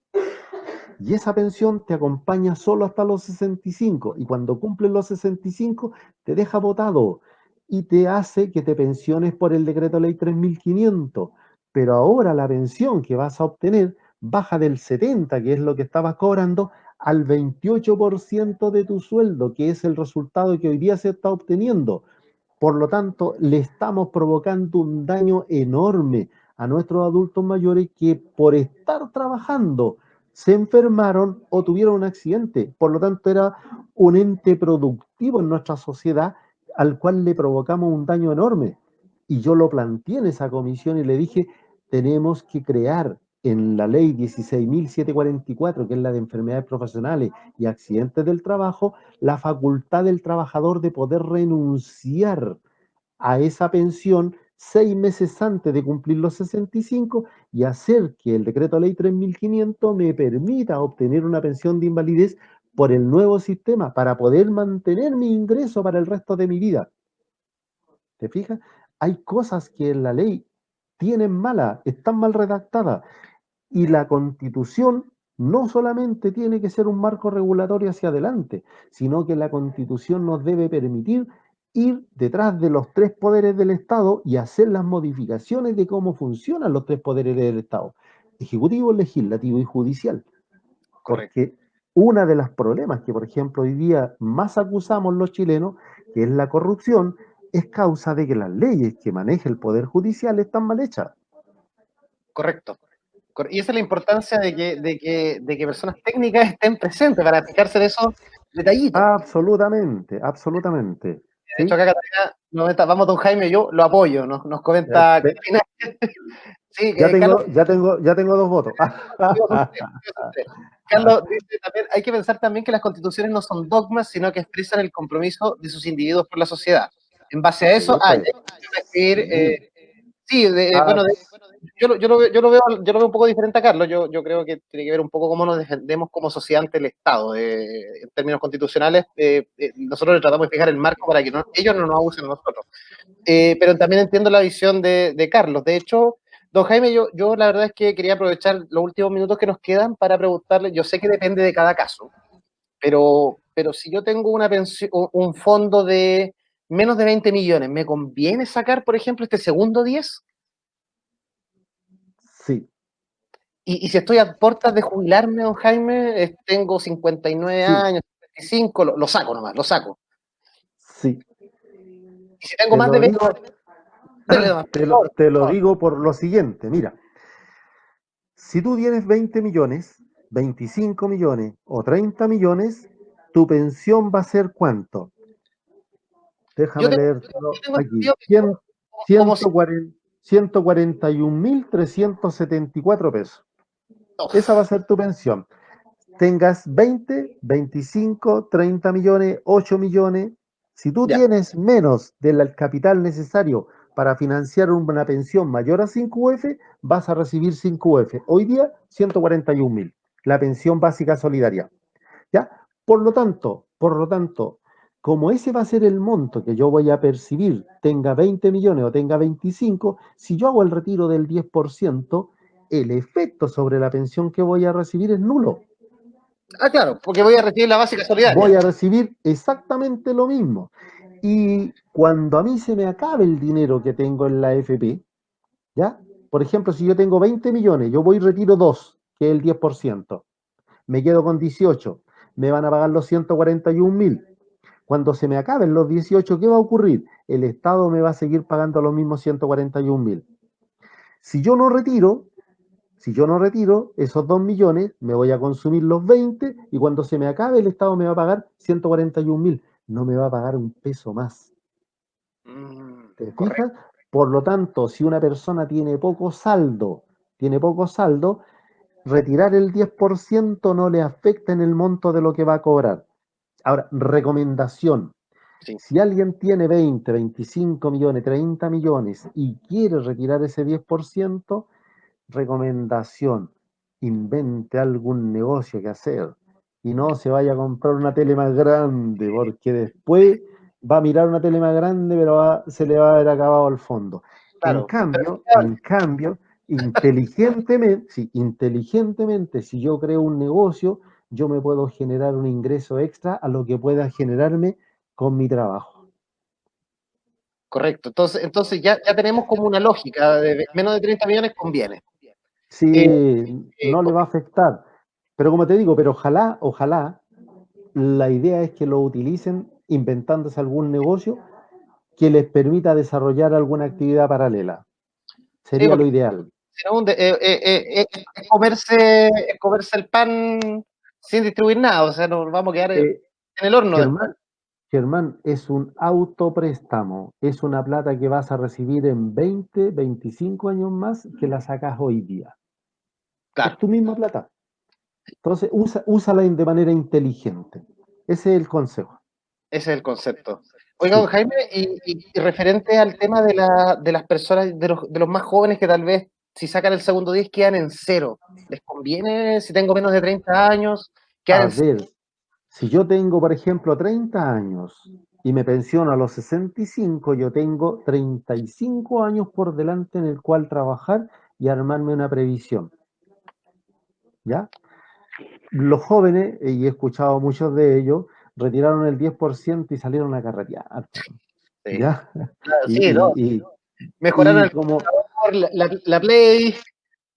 Y esa pensión te acompaña solo hasta los 65 y cuando cumples los 65 te deja botado y te hace que te pensiones por el decreto ley 3500. Pero ahora la pensión que vas a obtener baja del 70, que es lo que estabas cobrando, al 28% de tu sueldo, que es el resultado que hoy día se está obteniendo. Por lo tanto, le estamos provocando un daño enorme a nuestros adultos mayores que por estar trabajando se enfermaron o tuvieron un accidente. Por lo tanto, era un ente productivo en nuestra sociedad al cual le provocamos un daño enorme. Y yo lo planteé en esa comisión y le dije, tenemos que crear en la ley 16.744, que es la de enfermedades profesionales y accidentes del trabajo, la facultad del trabajador de poder renunciar a esa pensión 6 meses antes de cumplir los 65 y hacer que el decreto ley 3500 me permita obtener una pensión de invalidez por el nuevo sistema para poder mantener mi ingreso para el resto de mi vida. ¿Te fijas? Hay cosas que en la ley tienen mala, están mal redactadas. Y la Constitución no solamente tiene que ser un marco regulatorio hacia adelante, sino que la Constitución nos debe permitir ir detrás de los tres poderes del Estado y hacer las modificaciones de cómo funcionan los tres poderes del Estado, ejecutivo, legislativo y judicial. Correcto. Porque uno de los problemas que, por ejemplo, hoy día más acusamos los chilenos, que es la corrupción, es causa de que las leyes que maneja el Poder Judicial están mal hechas. Correcto. Y esa es la importancia de que personas técnicas estén presentes para fijarse en esos detallitos. Absolutamente, absolutamente. De hecho, ¿Sí? acá Catalina nos comenta, vamos, don Jaime, yo lo apoyo, nos comenta Ve, Catalina. Sí, ya Carlos, tengo, ya tengo 2 votos. son tres. Carlos dice también, hay que pensar también que las constituciones no son dogmas, sino que expresan el compromiso de sus individuos por la sociedad. En base a eso, ya escribir, Sí. sí, Ah, bueno, yo lo veo un poco diferente a Carlos. Yo creo que tiene que ver un poco cómo nos defendemos como sociedad ante el Estado. En términos constitucionales, nosotros le tratamos de fijar el marco para que ellos no nos abusen a nosotros. Pero también entiendo la visión de Carlos. De hecho, don Jaime, yo la verdad es que quería aprovechar los últimos minutos que nos quedan para preguntarle, yo sé que depende de cada caso, pero si yo tengo una pensión, un fondo menos de 20 millones, ¿me conviene sacar, por ejemplo, este segundo 10? Sí, Y si estoy a puertas de jubilarme, don Jaime, tengo 59 sí, años, 55, lo saco nomás, lo saco. sí. Y si tengo Te más de lo 20, digo, dele nomás, por favor. te lo digo por lo siguiente, mira, si tú tienes 20 millones, 25 millones o 30 millones, tu pensión va a ser ¿cuánto? Yo Déjame tengo, leértelo yo tengo aquí. entendido que como si... 141.374 pesos. Esa va a Uf, ser tu pensión. Tengas 20, 25, 30 millones, 8 millones. Si tú ya, tienes menos del capital necesario para financiar una pensión mayor a 5 UF, vas a recibir 5 UF. Hoy día, 141.000. La pensión básica solidaria. ¿Ya? Por lo tanto, como ese va a ser el monto que yo voy a percibir, tenga 20 millones o tenga 25, si yo hago el retiro del 10%, el efecto sobre la pensión que voy a recibir es nulo. claro, porque voy a recibir la básica solidaria. Voy a recibir exactamente lo mismo. Y cuando a mí se me acabe el dinero que tengo en la AFP, ¿ya? Por ejemplo, si yo tengo 20 millones, yo voy y retiro 2, que es el 10%. Me quedo con 18. Me van a pagar los 141.000. Cuando se me acaben los 18, ¿qué va a ocurrir? El Estado me va a seguir pagando los mismos 141.000. Si yo no retiro, si yo no retiro esos 2 millones, me voy a consumir los 20 y cuando se me acabe el Estado me va a pagar 141.000. No me va a pagar un peso más. ¿Te fijas? Correcto. Por lo tanto, si una persona tiene poco saldo, retirar el 10% no le afecta en el monto de lo que va a cobrar. Ahora, recomendación. Sí. Si alguien tiene 20, 25 millones, 30 millones y quiere retirar ese 10%, recomendación, invente algún negocio que hacer y no se vaya a comprar una tele más grande, porque después va a mirar una tele más grande, pero se le va a haber acabado el fondo. Claro. Pero, En cambio, inteligentemente, sí, inteligentemente, si yo creo un negocio, yo me puedo generar un ingreso extra a lo que pueda generarme con mi trabajo. correcto. Entonces ya tenemos como una lógica de menos de 30 millones conviene. Eh, Sí, no le va a afectar. Pero como te digo, pero ojalá, la idea es que lo utilicen inventándose algún negocio que les permita desarrollar alguna actividad paralela. sí, Sería lo porque ideal. si no, es comerse el pan sin distribuir nada, o sea, nos vamos a quedar en Eh, el horno después. Germán, Germán, es un autopréstamo, es una plata que vas a recibir en 20, 25 años más que la sacas hoy día. Es Claro, tu misma plata. Entonces, úsala de manera inteligente. Ese es el consejo. ese es el concepto. Oiga, don Sí. Jaime, y referente al tema de las personas, de los más jóvenes que tal vez si sacan el segundo 10 quedan en cero. ¿Les conviene si tengo menos de 30 años? Quedar A en cero. ver, si yo tengo, por ejemplo, 30 años y me pensiono a los 65, yo tengo 35 años por delante en el cual trabajar y armarme una previsión. ¿Ya? Los jóvenes, y he escuchado a muchos de ellos, retiraron el 10% y salieron a carretear. Sí, ¿Ya? claro, sí, no. Y, y, Mejoraron y el como, computador, la Play.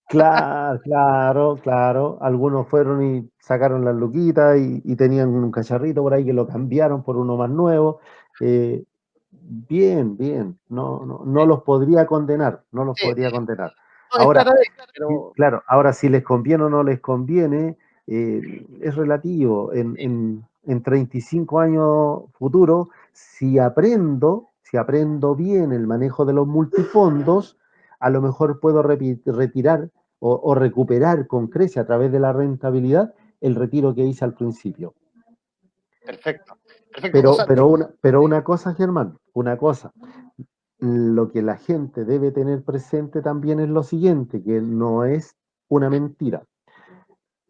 claro, claro, claro. Algunos fueron y sacaron las luquitas y tenían un cacharrito por ahí que lo cambiaron por uno más nuevo. Eh, bien, bien. No, no, no los podría condenar, no los Sí, podría condenar. no es Ahora, plata de ellos, pero claro, ahora si les conviene o no les conviene, es relativo. En 35 años futuros, si aprendo bien el manejo de los multifondos, a lo mejor puedo retirar o recuperar con crece a través de la rentabilidad el retiro que hice al principio. perfecto. Perfecto. O sea, Pero una cosa, Germán, una cosa, lo que la gente debe tener presente también es lo siguiente, que no es una mentira.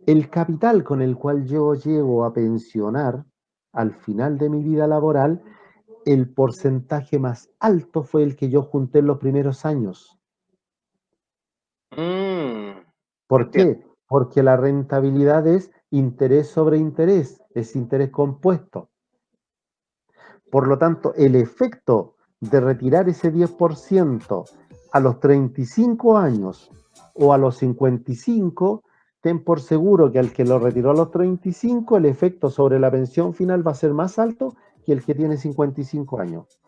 El capital con el cual yo llego a pensionar al final de mi vida laboral, el porcentaje más alto fue el que yo junté en los primeros años. ¿Por entiendo. qué? Porque la rentabilidad es interés sobre interés, es interés compuesto. Por lo tanto, el efecto de retirar ese 10% a los 35 años o a los 55, ten por seguro que al que lo retiró a los 35, el efecto sobre la pensión final va a ser más alto que el que tiene 55 años.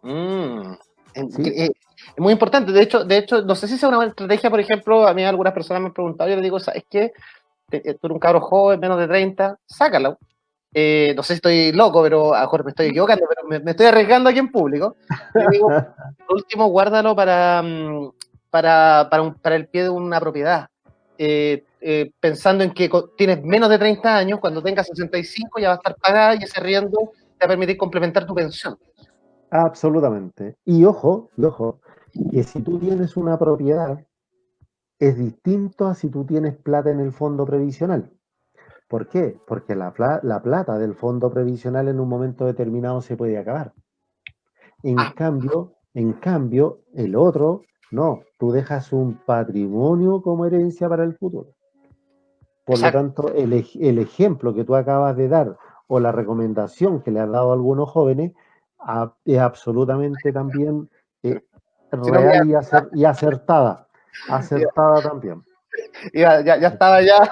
Mm, ¿Sí? es muy importante. De hecho, no sé si sea una buena estrategia. Por ejemplo, a mí algunas personas me han preguntado, yo les digo, ¿sabes qué? Tú eres un cabro joven, menos de 30, sácalo. No sé si estoy loco, pero a lo mejor me estoy equivocando, pero me estoy arriesgando aquí en público. Yo digo, por último, guárdalo para el pie de una propiedad. Pensando en que tienes menos de 30 años, cuando tengas 65 ya va a estar pagada y ese arriendo te va a permitir complementar tu pensión. Absolutamente. Y ojo, que si tú tienes una propiedad, es distinto a si tú tienes plata en el fondo previsional. ¿Por qué? Porque la plata del fondo previsional en un momento determinado se puede acabar. Ah, En cambio, el otro, no, tú dejas un patrimonio como herencia para el futuro. Por lo exacto. tanto, el ejemplo que tú acabas de dar o la recomendación que le has dado a algunos jóvenes es absolutamente también eh, Si no, real y acertada. Acertada también. ya estaba ya.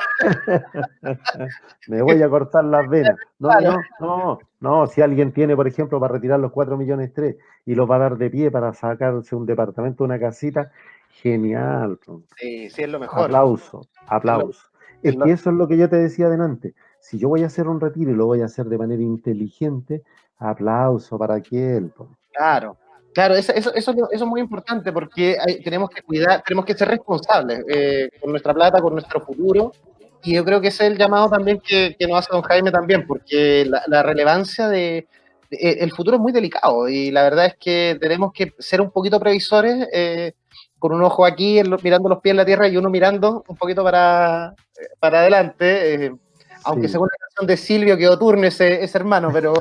Me voy a cortar las venas. No, Claro. no, no, no. Si alguien tiene, por ejemplo, para retirar los 4,3 millones y los va a dar de pie para sacarse un departamento, una casita, genial. Sí, sí, es lo mejor. Aplauso, Es lo, aplauso. es Es lo- que eso es lo que yo te decía delante. Si yo voy a hacer un retiro y lo voy a hacer de manera inteligente, aplauso para aquel. claro, claro, eso es muy importante porque tenemos que cuidar, tenemos que ser responsables con nuestra plata, con nuestro futuro. Y yo creo que ese es el llamado también que nos hace don Jaime también, porque la relevancia el futuro es muy delicado y la verdad es que tenemos que ser un poquito previsores, con un ojo aquí mirando los pies en la tierra y uno mirando un poquito para adelante, aunque Sí. según la canción de Silvio quedó turno ese hermano, pero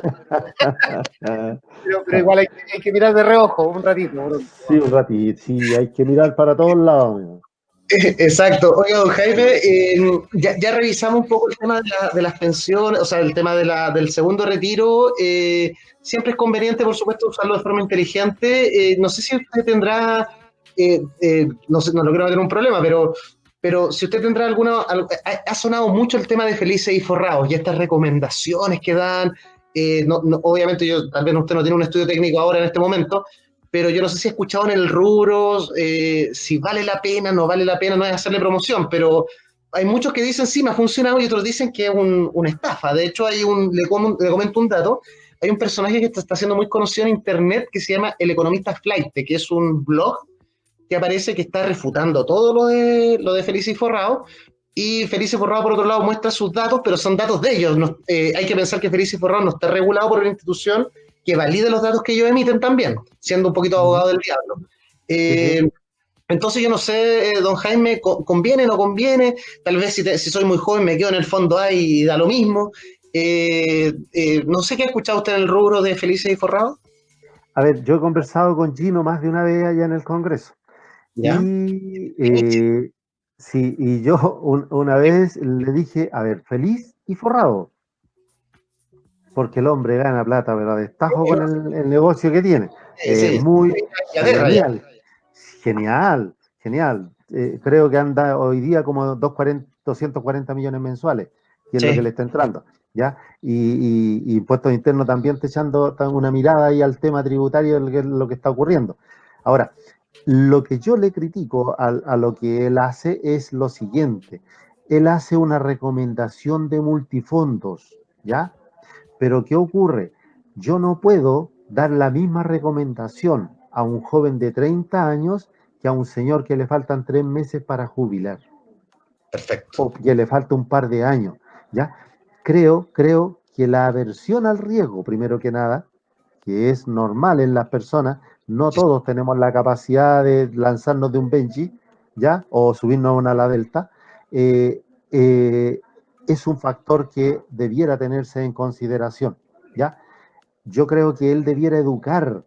igual hay que mirar de reojo un ratito. Sí, un ratito, sí, hay que mirar para todos lados, amigo. Exacto. Oiga, don Jaime, ya revisamos un poco el tema de las pensiones, o sea, el tema del segundo retiro. Siempre es conveniente, por supuesto, usarlo de forma inteligente. No sé si usted tendrá, no sé, no lo quiero meter en un problema, pero si usted tendrá ha sonado mucho el tema de Felices y Forrados y estas recomendaciones que dan. Obviamente, tal vez usted no tiene un estudio técnico ahora en este momento, pero yo no sé si he escuchado en el rubro, si vale la pena, no vale la pena, no es hacerle promoción, pero hay muchos que dicen sí, me ha funcionado y otros dicen que es una estafa. De hecho, le comento un dato, hay un personaje que está siendo muy conocido en internet que se llama El Economista Flight, que es un blog que aparece que está refutando todo lo de Feliz y Forrado. Y Feliz y Forrado, por otro lado, muestra sus datos, pero son datos de ellos. Hay que pensar que Feliz y Forrado no está regulado por una institución que valide los datos que ellos emiten también, siendo un poquito abogado del diablo. Sí, sí. Entonces yo no sé, don Jaime, ¿conviene o no conviene? Tal vez si soy muy joven me quedo en el fondo ahí y da lo mismo. No sé qué ha escuchado usted en el rubro de Felices y Forrados. A ver, yo he conversado con Gino más de una vez allá en el Congreso. ¿Ya? Y sí, y yo una vez le dije, a ver, feliz y forrado, porque el hombre gana plata, pero a destajo con el negocio que tiene. Sí, Muy ya guerra ya. genial, genial, genial. Creo que anda hoy día como 240 millones mensuales, que es lo que Sí. le está entrando, ¿ya? Y impuestos internos también te echando una mirada ahí al tema tributario, lo que está ocurriendo. Ahora, lo que yo le critico a lo que él hace es lo siguiente. Él hace una recomendación de multifondos, ¿ya? Pero ¿qué ocurre? Yo no puedo dar la misma recomendación a un joven de 30 años que a un señor que le faltan 3 meses para jubilar Perfecto. o que le falta un par de años, ¿ya? Creo que la aversión al riesgo, primero que nada, que es normal en las personas, no todos tenemos la capacidad de lanzarnos de un Benji, ¿ya? O subirnos a una ala delta, eh, eh, es un factor que debiera tenerse en consideración, ¿ya? Yo creo que él debiera educar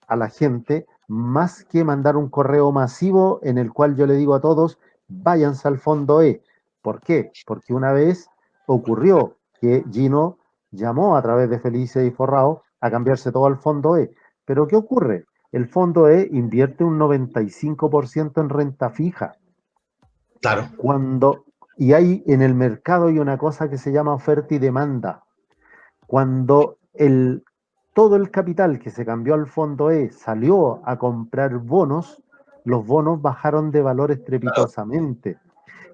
a la gente más que mandar un correo masivo en el cual yo le digo a todos, váyanse al fondo E. ¿Por qué? Porque una vez ocurrió que Gino llamó a través de Felice y Forrado a cambiarse todo al fondo E. Pero ¿qué ocurre? El fondo E invierte un 95% en renta fija. Claro. Y hay en el mercado hay una cosa que se llama oferta y demanda. Cuando todo el capital que se cambió al fondo E salió a comprar bonos, los bonos bajaron de valor estrepitosamente.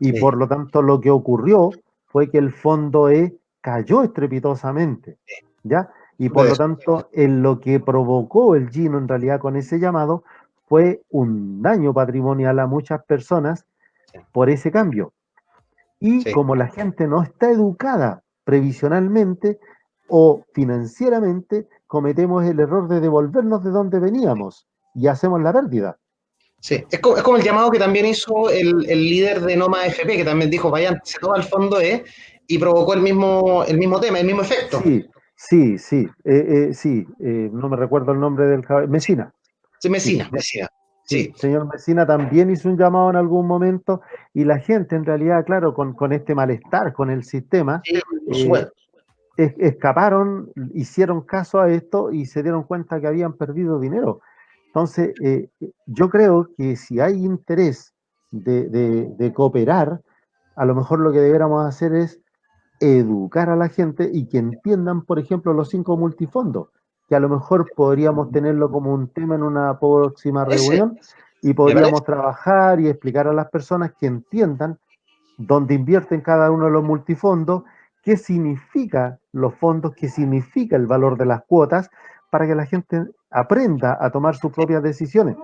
Y Sí. por lo tanto lo que ocurrió fue que el fondo E cayó estrepitosamente, ¿ya? Y por lo tanto, en lo que provocó el Gino en realidad con ese llamado fue un daño patrimonial a muchas personas por ese cambio. Y Sí. como la gente no está educada previsionalmente o financieramente, cometemos el error de devolvernos de donde veníamos y hacemos la pérdida. Sí, es como el llamado que también hizo el líder de Noma FP, que también dijo, vayan, se todo al fondo E, y provocó el mismo tema, el mismo efecto. No me recuerdo el nombre del Mesina. Sí, Mesina. Sí, señor Mesina también hizo un llamado en algún momento y la gente en realidad, claro, con este malestar con el sistema, Sí, por supuesto. escaparon, hicieron caso a esto y se dieron cuenta que habían perdido dinero. Entonces, yo creo que si hay interés de cooperar, a lo mejor lo que deberíamos hacer es educar a la gente y que entiendan, por ejemplo, los 5 multifondos, que a lo mejor podríamos tenerlo como un tema en una próxima reunión y Me parece. podríamos trabajar y explicar a las personas que entiendan dónde invierten cada uno de los multifondos, qué significa los fondos, qué significa el valor de las cuotas, para que la gente aprenda a tomar sus propias decisiones.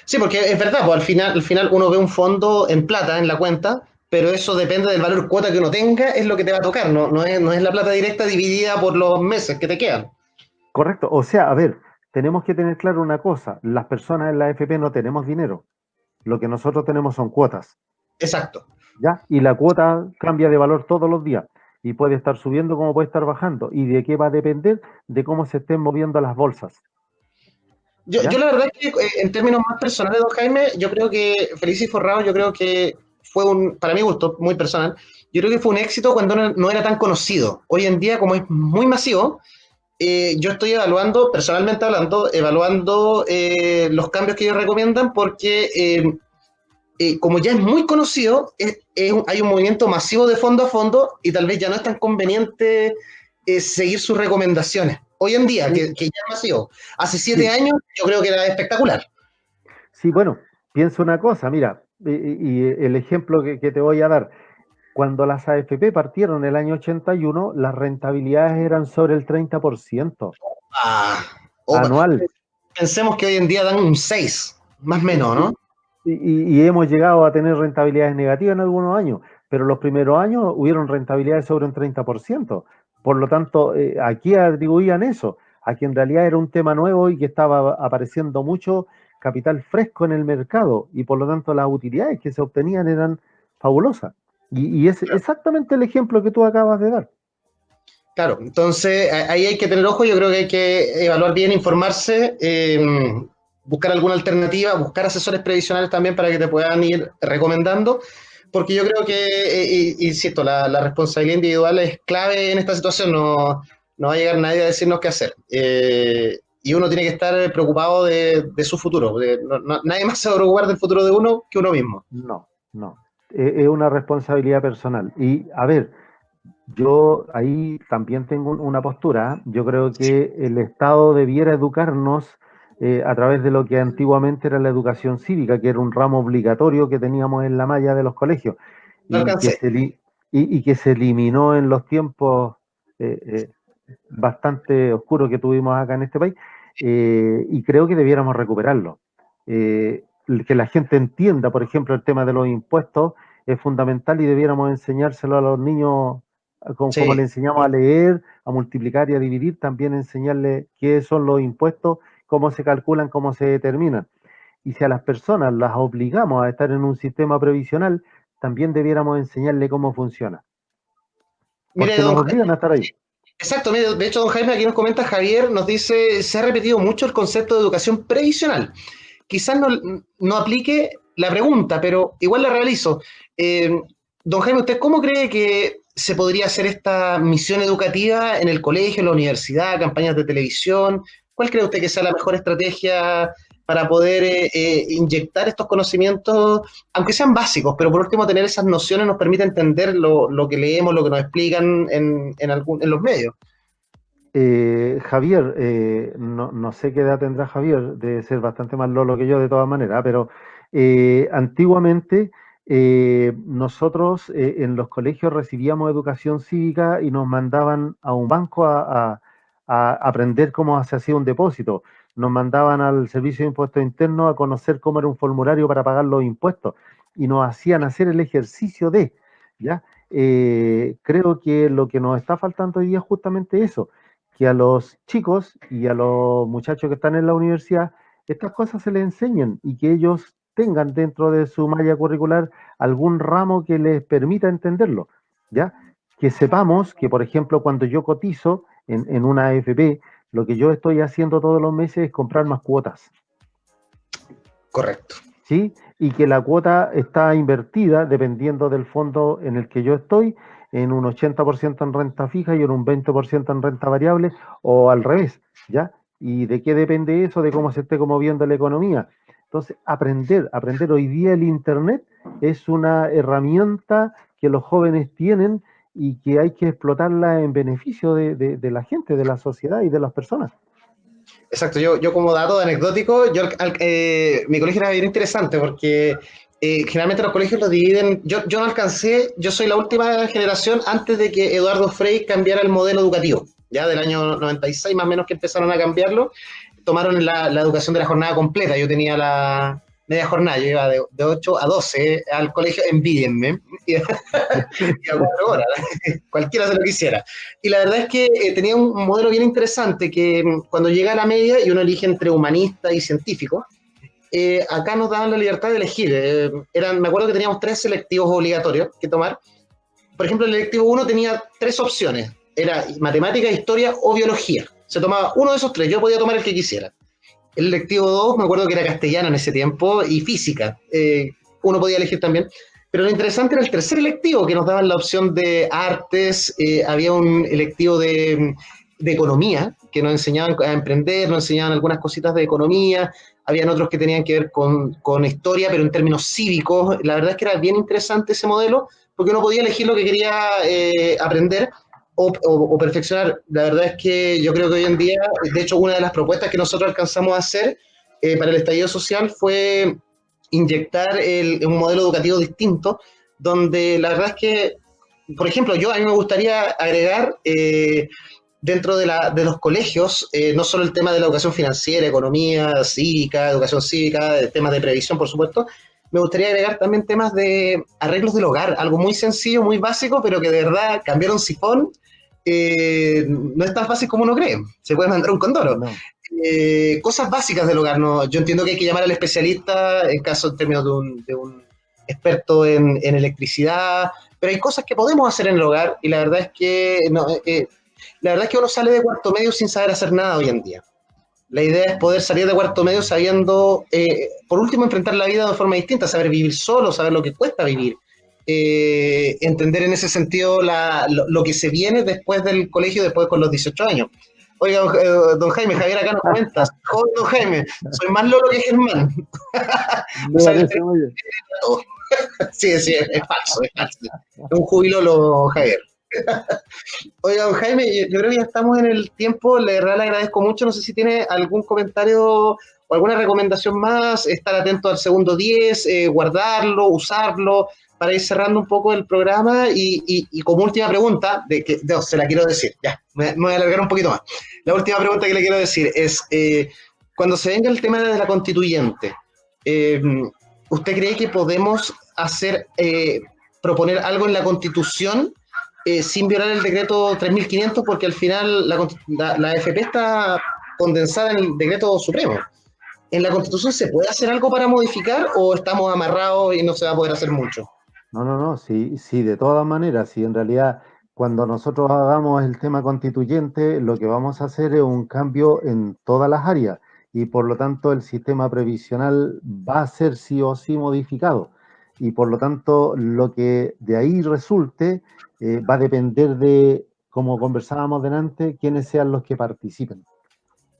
Sí, porque es verdad, pues al final uno ve un fondo en plata en la cuenta, pero eso depende del valor cuota que uno tenga, es lo que te va a tocar, no es la plata directa dividida por los meses que te quedan. Correcto. O sea, a ver, tenemos que tener claro una cosa, las personas en la AFP no tenemos dinero, lo que nosotros tenemos son cuotas, Exacto. ¿ya? Y la cuota cambia de valor todos los días y puede estar subiendo como puede estar bajando. ¿Y de qué va a depender? De cómo se estén moviendo las bolsas. Yo la verdad es que en términos más personales, don Jaime, yo creo que Feliz y Forrado, yo creo que fue para mi gusto, muy personal, yo creo que fue un éxito cuando no era tan conocido. Hoy en día, como es muy masivo, yo estoy personalmente hablando, evaluando los cambios que ellos recomiendan porque como ya es muy conocido, hay un movimiento masivo de fondo a fondo y tal vez ya no es tan conveniente seguir sus recomendaciones. Hoy en día, que ya es masivo. Hace 7 años yo creo que era espectacular. Sí, bueno, piensa una cosa, mira, y el ejemplo que te voy a dar, cuando las AFP partieron el año 81, las rentabilidades eran sobre el 30% anual. Pensemos que hoy en día dan un 6, más o menos, ¿no? Y hemos llegado a tener rentabilidades negativas en algunos años, pero los primeros años hubieron rentabilidades sobre un 30%. Por lo tanto, ¿a qué atribuían eso? A que en realidad era un tema nuevo y que estaba apareciendo mucho capital fresco en el mercado y por lo tanto las utilidades que se obtenían eran fabulosas. Y es exactamente el ejemplo que tú acabas de dar. Claro, entonces ahí hay que tener ojo, yo creo que hay que evaluar bien, informarse, buscar alguna alternativa, buscar asesores previsionales también para que te puedan ir recomendando, porque yo creo que, insisto, la responsabilidad individual es clave en esta situación, no va a llegar nadie a decirnos qué hacer. Y uno tiene que estar preocupado de su futuro, nadie más se va a preocupar del futuro de uno que uno mismo. No. Es una responsabilidad personal. Y a ver, yo ahí también tengo una postura. Yo creo que el Estado debiera educarnos a través de lo que antiguamente era la educación cívica, que era un ramo obligatorio que teníamos en la malla de los colegios No y que alcancé. se eliminó en los tiempos bastante oscuros que tuvimos acá en este país, y creo que debiéramos recuperarlo. Que la gente entienda, por ejemplo, el tema de los impuestos es fundamental y debiéramos enseñárselo a los niños como le enseñamos a leer, a multiplicar y a dividir, también enseñarles qué son los impuestos, cómo se calculan, cómo se determinan. Y si a las personas las obligamos a estar en un sistema previsional, también debiéramos enseñarle cómo funciona. Mire, Porque nos obligan a estar ahí. exacto, mire, de hecho, don Jaime, aquí nos comenta Javier, nos dice, se ha repetido mucho el concepto de educación previsional. Quizás no aplique la pregunta, pero igual la realizo. Don Jaime, ¿usted cómo cree que se podría hacer esta misión educativa en el colegio, en la universidad, campañas de televisión? ¿Cuál cree usted que sea la mejor estrategia para poder inyectar estos conocimientos, aunque sean básicos, pero por último tener esas nociones nos permite entender lo que leemos, lo que nos explican en los medios? Javier, no sé qué edad tendrá Javier, debe ser bastante más lolo que yo de todas maneras, pero antiguamente nosotros en los colegios recibíamos educación cívica y nos mandaban a un banco a aprender cómo se hacía un depósito. Nos mandaban al Servicio de Impuestos Internos a conocer cómo era un formulario para pagar los impuestos y nos hacían hacer el ejercicio de, ¿ya? Creo que lo que nos está faltando hoy día es justamente eso, que a los chicos y a los muchachos que están en la universidad estas cosas se les enseñen y que ellos tengan dentro de su malla curricular algún ramo que les permita entenderlo, ¿ya? Que sepamos que, por ejemplo, cuando yo cotizo en una AFP, lo que yo estoy haciendo todos los meses es comprar más cuotas, Correcto. ¿sí? Y que la cuota está invertida, dependiendo del fondo en el que yo estoy, en un 80% en renta fija y en un 20% en renta variable, o al revés, ¿ya? ¿Y de qué depende eso? De cómo se esté moviendo la economía. Entonces, aprender hoy día el Internet es una herramienta que los jóvenes tienen y que hay que explotarla en beneficio de la gente, de la sociedad y de las personas. Exacto, yo como dato anecdótico, mi colegio era bien interesante porque generalmente los colegios los dividen, yo no alcancé, yo soy la última generación antes de que Eduardo Frei cambiara el modelo educativo, ya del año 96 más o menos que empezaron a cambiarlo, tomaron la educación de la jornada completa, yo tenía la media jornada, yo iba de 8 a 12 al colegio, envídenme, y a 4 horas, cualquiera se lo quisiera. Y la verdad es que tenía un modelo bien interesante que cuando llega a la media y uno elige entre humanista y científico, acá nos daban la libertad de elegir. Me acuerdo que teníamos 3 selectivos obligatorios que tomar. Por ejemplo, el electivo 1 tenía 3 opciones. Era matemática, historia o biología. Se tomaba uno de esos 3. Yo podía tomar el que quisiera. El electivo 2, me acuerdo que era castellano en ese tiempo, y física. Uno podía elegir también. Pero lo interesante era el tercer electivo, que nos daban la opción de artes, había un electivo de economía, que nos enseñaban a emprender, nos enseñaban algunas cositas de economía, habían otros que tenían que ver con historia, pero en términos cívicos. La verdad es que era bien interesante ese modelo, porque uno podía elegir lo que quería aprender o perfeccionar. La verdad es que yo creo que hoy en día, de hecho, una de las propuestas que nosotros alcanzamos a hacer para el estallido social fue inyectar un modelo educativo distinto, donde la verdad es que, por ejemplo, a mí me gustaría agregar dentro de los colegios, no solo el tema de la educación financiera, economía cívica, educación cívica, temas de previsión, por supuesto, me gustaría agregar también temas de arreglos del hogar, algo muy sencillo, muy básico, pero que de verdad cambiar un sifón no es tan fácil como uno cree. Se puede mandar un condoro. No. Cosas básicas del hogar, ¿no? Yo entiendo que hay que llamar al especialista en términos de un experto en electricidad, pero hay cosas que podemos hacer en el hogar y la verdad es que la verdad es que uno sale de cuarto medio sin saber hacer nada hoy en día. La idea es poder salir de cuarto medio sabiendo, por último, enfrentar la vida de forma distinta, saber vivir solo, saber lo que cuesta vivir. Entender en ese sentido lo que se viene después del colegio, después con los 18 años. Oiga, don Jaime, Javier acá nos comenta, joven don Jaime, soy más lolo que Germán. Me parece muy bien. Sí, es falso, es falso. Es un jubilolo, Javier. Oiga, don Jaime, yo creo que ya estamos en el tiempo, de verdad le agradezco mucho, no sé si tiene algún comentario o alguna recomendación más, estar atento al segundo 10, guardarlo, usarlo, para ir cerrando un poco el programa y como última pregunta, se la quiero decir, ya, me voy a alargar un poquito más. La última pregunta que le quiero decir es, cuando se venga el tema de la constituyente, ¿usted cree que podemos proponer algo en la Constitución sin violar el decreto 3500? Porque al final la AFP está condensada en el decreto supremo. ¿En la Constitución se puede hacer algo para modificar o estamos amarrados y no se va a poder hacer mucho? No, sí, de todas maneras, sí, en realidad, cuando nosotros hagamos el tema constituyente, lo que vamos a hacer es un cambio en todas las áreas y por lo tanto el sistema previsional va a ser sí o sí modificado. y por lo tanto lo que de ahí resulte va a depender de, como conversábamos delante, quiénes sean los que participen.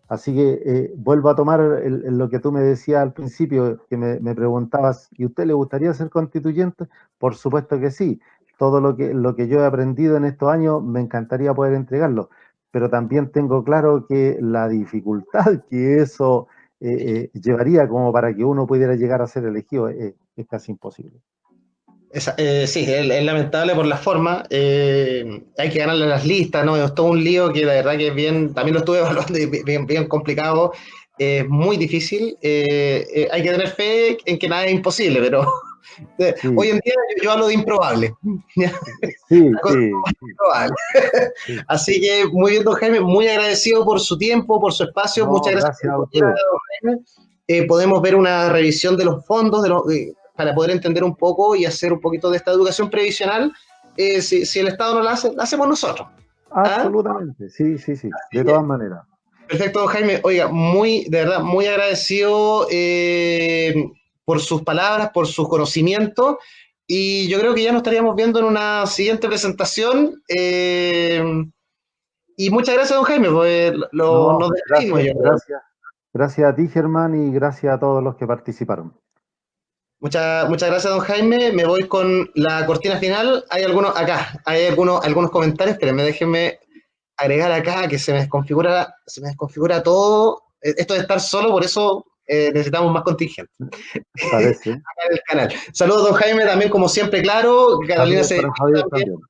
Así que vuelvo a tomar lo que tú me decías al principio, que me preguntabas, ¿y a usted le gustaría ser constituyente? Por supuesto que sí. Todo lo que yo he aprendido en estos años me encantaría poder entregarlo, pero también tengo claro que la dificultad que eso llevaría como para que uno pudiera llegar a ser elegido es casi imposible. Sí, es lamentable por la forma. Hay que ganarle las listas, ¿no? Es todo un lío que la verdad que es bien, también lo estuve evaluando y bien complicado, muy difícil. Hay que tener fe en que nada es imposible, pero Sí, hoy en día yo hablo de improbable. sí, La cosa sí, es improbable. sí. Así que muy bien, don Jaime, muy agradecido por su tiempo, por su espacio. No, Muchas gracias gracias por a venir, ustedes. don Jaime. Podemos ver una revisión de los fondos para poder entender un poco y hacer un poquito de esta educación previsional. Si el Estado no la hace, la hacemos nosotros. ¿Ah? Absolutamente, sí, sí, sí, Así de que, todas maneras. perfecto, don Jaime. Oiga, de verdad, muy agradecido por sus palabras, por sus conocimientos. Y yo creo que ya nos estaríamos viendo en una siguiente presentación. Y muchas gracias, don Jaime, pues No, nos despedimos, gracias, yo creo. gracias. Gracias a ti, Germán, y gracias a todos los que participaron. Muchas gracias, don Jaime. Me voy con la cortina final. Hay algunos acá, hay algunos comentarios, pero déjenme agregar acá que se me desconfigura todo. Esto de estar solo, por eso necesitamos más contingente Parece. acá en el canal. Saludos, don Jaime, también como siempre, claro. Carolina Saludos se para despide Javier también. también.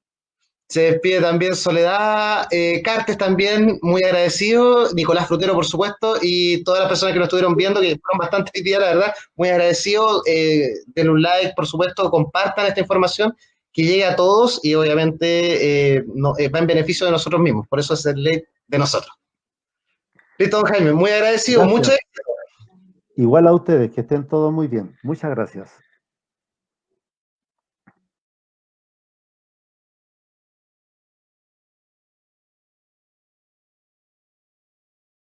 Se despide también Soledad, Cartes también, muy agradecido, Nicolás Frutero, por supuesto, y todas las personas que nos estuvieron viendo, que fueron bastante hoy día, la verdad, muy agradecido. Denle un like, por supuesto, compartan esta información, que llegue a todos y obviamente va en beneficio de nosotros mismos, por eso es el ley de nosotros. Listo, don Jaime, muy agradecido, mucho Gracias. éxito. Igual a ustedes, que estén todos muy bien. Muchas gracias.